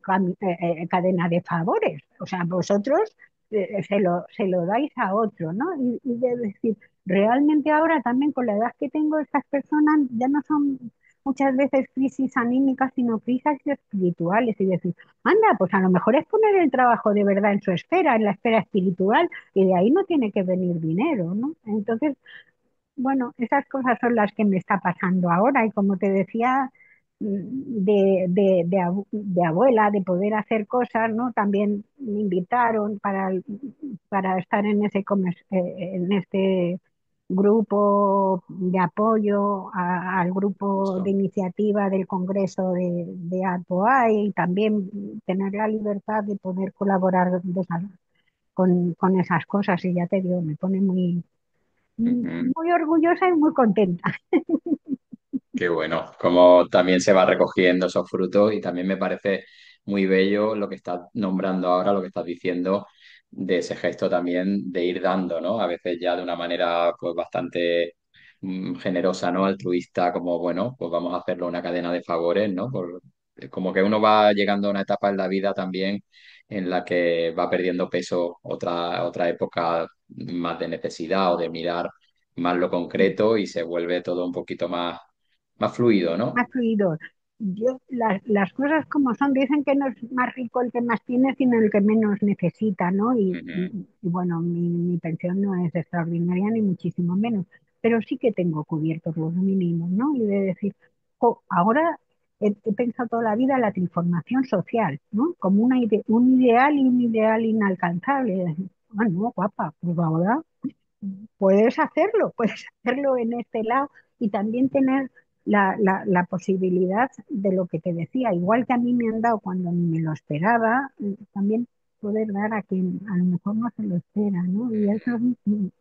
cadena de favores. O sea, vosotros se lo dais a otro, ¿no? Y de decir, realmente ahora también con la edad que tengo, estas personas ya no son muchas veces crisis anímicas, sino crisis espirituales. Y decir, anda, pues a lo mejor es poner el trabajo de verdad en su esfera, en la esfera espiritual, y de ahí no tiene que venir dinero, ¿no? Entonces, bueno, esas cosas son las que me está pasando ahora y como te decía, de abuela, de poder hacer cosas, ¿no? También me invitaron para estar en en este grupo de apoyo al grupo de Eso. iniciativa del Congreso de APOAE y también tener la libertad de poder colaborar con esas cosas y ya te digo, me pone Ujú. muy orgullosa y muy contenta. Qué bueno, como también se va recogiendo esos frutos y también me parece muy bello lo que estás nombrando ahora, lo que estás diciendo de ese gesto también de ir dando, ¿no? A veces ya de una manera pues bastante generosa, ¿no? Altruista, como bueno, pues vamos a hacerlo una cadena de favores, ¿no? Como que uno va llegando a una etapa en la vida también en la que va perdiendo peso otra época más de necesidad o de mirar más lo concreto y se vuelve todo un poquito más fluido, ¿no? Más fluido. Las cosas como son, dicen que no es más rico el que más tiene, sino el que menos necesita, ¿no? Ujú, Y bueno, mi pensión no es extraordinaria ni muchísimo menos, pero sí que tengo cubiertos los mínimos, ¿no? Y de decir, "Jo, ahora he pensado toda la vida la transformación social, ¿no? Como un ideal y un ideal inalcanzable. Y decir, ah, no, guapa, pues ahora puedes hacerlo en este lado y también tener la posibilidad de lo que te decía, igual que a mí me han dado cuando ni me lo esperaba, también poder dar a quien a lo mejor no se lo espera, ¿no? Y eso me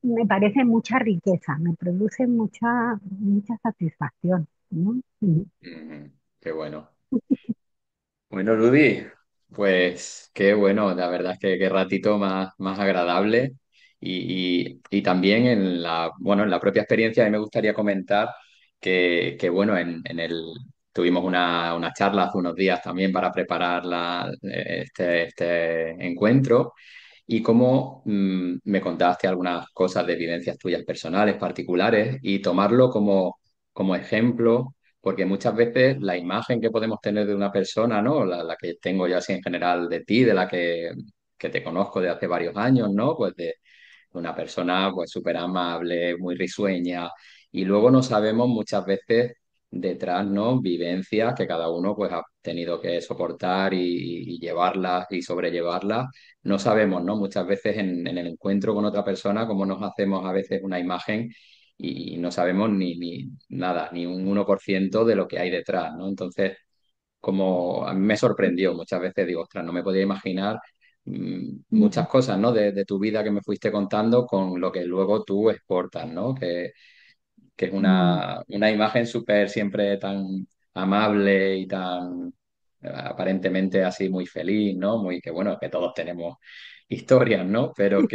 me parece mucha riqueza, me produce mucha satisfacción, ¿no? ujú. Qué bueno. Bueno, Rudy, pues qué bueno, la verdad es que qué ratito más agradable y también en bueno, en la propia experiencia a mí me gustaría comentar que bueno, tuvimos una charla hace unos días también para preparar este encuentro y cómo me contaste algunas cosas de vivencias tuyas personales, particulares y tomarlo como ejemplo porque muchas veces la imagen que podemos tener de una persona, ¿no? La que tengo yo así en general de ti, de que te conozco de hace varios años, ¿no? Pues de una persona pues súper amable, muy risueña, y luego no sabemos muchas veces detrás, ¿no? Vivencias que cada uno pues ha tenido que soportar y llevarlas y sobrellevarlas. No sabemos, ¿no? Muchas veces en el encuentro con otra persona, cómo nos hacemos a veces una imagen y no sabemos ni nada, ni un 1% de lo que hay detrás, ¿no? Entonces, como a mí me sorprendió muchas veces, digo, ostras, no me podía imaginar muchas cosas, ¿no? De tu vida que me fuiste contando con lo que luego tú exportas, ¿no? Que es una imagen súper siempre tan amable y tan aparentemente así muy feliz, ¿no? Muy que bueno, que todos tenemos historias, ¿no? Pero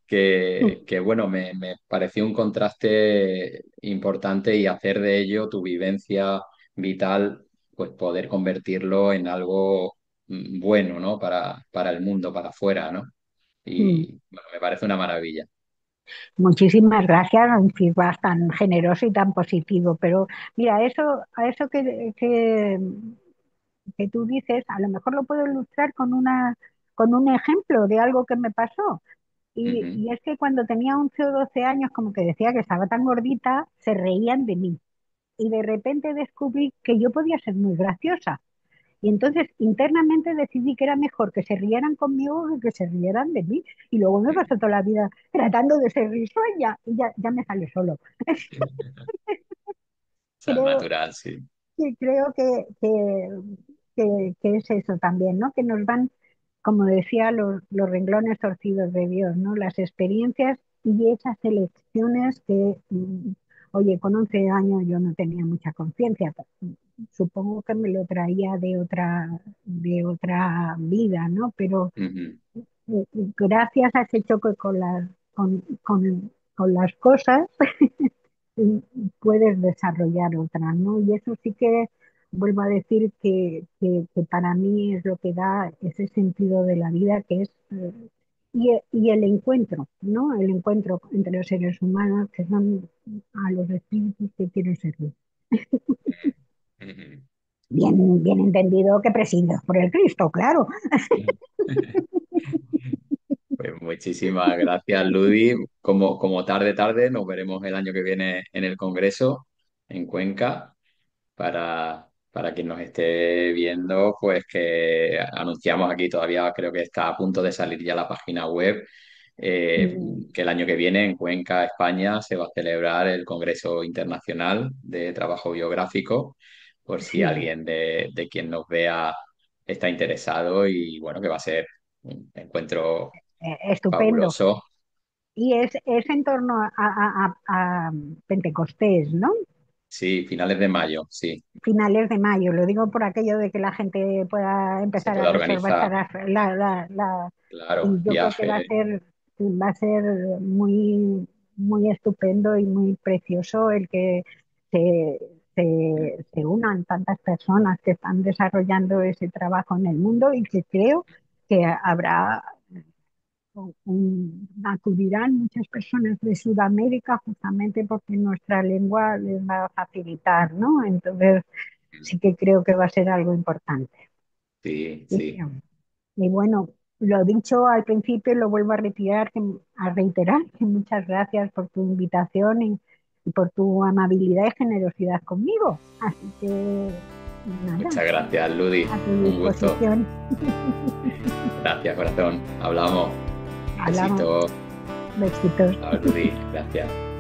que bueno, me pareció un contraste importante y hacer de ello tu vivencia vital, pues poder convertirlo en algo bueno, ¿no? Para el mundo, para afuera, ¿no? Mm. Y bueno, me parece una maravilla. Muchísimas gracias, un feedback tan generoso y tan positivo. Pero mira, a eso que tú dices, a lo mejor lo puedo ilustrar con un ejemplo de algo que me pasó. Ujú. Y es que cuando tenía 11 o 12 años, como que decía que estaba tan gordita, se reían de mí. Y de repente descubrí que yo podía ser muy graciosa. Y entonces internamente decidí que era mejor que se rieran conmigo que se rieran de mí. Y luego me pasó toda la vida tratando de ser risueña y ya me sale solo. O sea, Creo, natural, sí. sí, creo que es eso también, ¿no? Que nos van, como decía, los renglones torcidos de Dios, ¿no? Las experiencias y esas elecciones que, oye, con 11 años yo no tenía mucha conciencia. Supongo que me lo traía de otra vida, ¿no? Pero Ujú, gracias a ese choque con las cosas, puedes desarrollar otras, ¿no? Y eso sí que vuelvo a decir que para mí es lo que da ese sentido de la vida, que es y el encuentro, ¿no? El encuentro entre los seres humanos, que son a los espíritus que quieren servir. ujú. Bien entendido que presididos por el Cristo, claro. Pues muchísimas gracias, Ludi. Como tarde, nos veremos el año que viene en el Congreso en Cuenca. Para quien nos esté viendo, pues que anunciamos aquí, todavía creo que está a punto de salir ya la página web, Mm, que el año que viene en Cuenca, España, se va a celebrar el Congreso Internacional de Trabajo Biográfico, por si sí, alguien de quien nos vea está interesado y bueno, que va a ser un encuentro estupendo. fabuloso. Y es en torno a Pentecostés, ¿no? Sí, finales de mayo, sí, Finales de mayo. Lo digo por aquello de que la gente pueda se empezar a puede reservarse organizar, y claro, yo creo que viaje. va a ser muy estupendo y muy precioso el que se, se unan tantas personas que están desarrollando ese trabajo en el mundo y que creo que habrá acudirán muchas personas de Sudamérica justamente porque nuestra lengua les va a facilitar, ¿no? Entonces sí que creo que va a ser algo importante. Sí, Y, sí. y bueno, lo dicho al principio, lo vuelvo a a reiterar, que muchas gracias por tu invitación y por tu amabilidad y generosidad conmigo. Así que nada, Muchas gracias, Ludi. a tu Un gusto. disposición. Gracias, corazón. Hablamos. Un Hablamos, besito. besitos. Chao, Ludi. Gracias.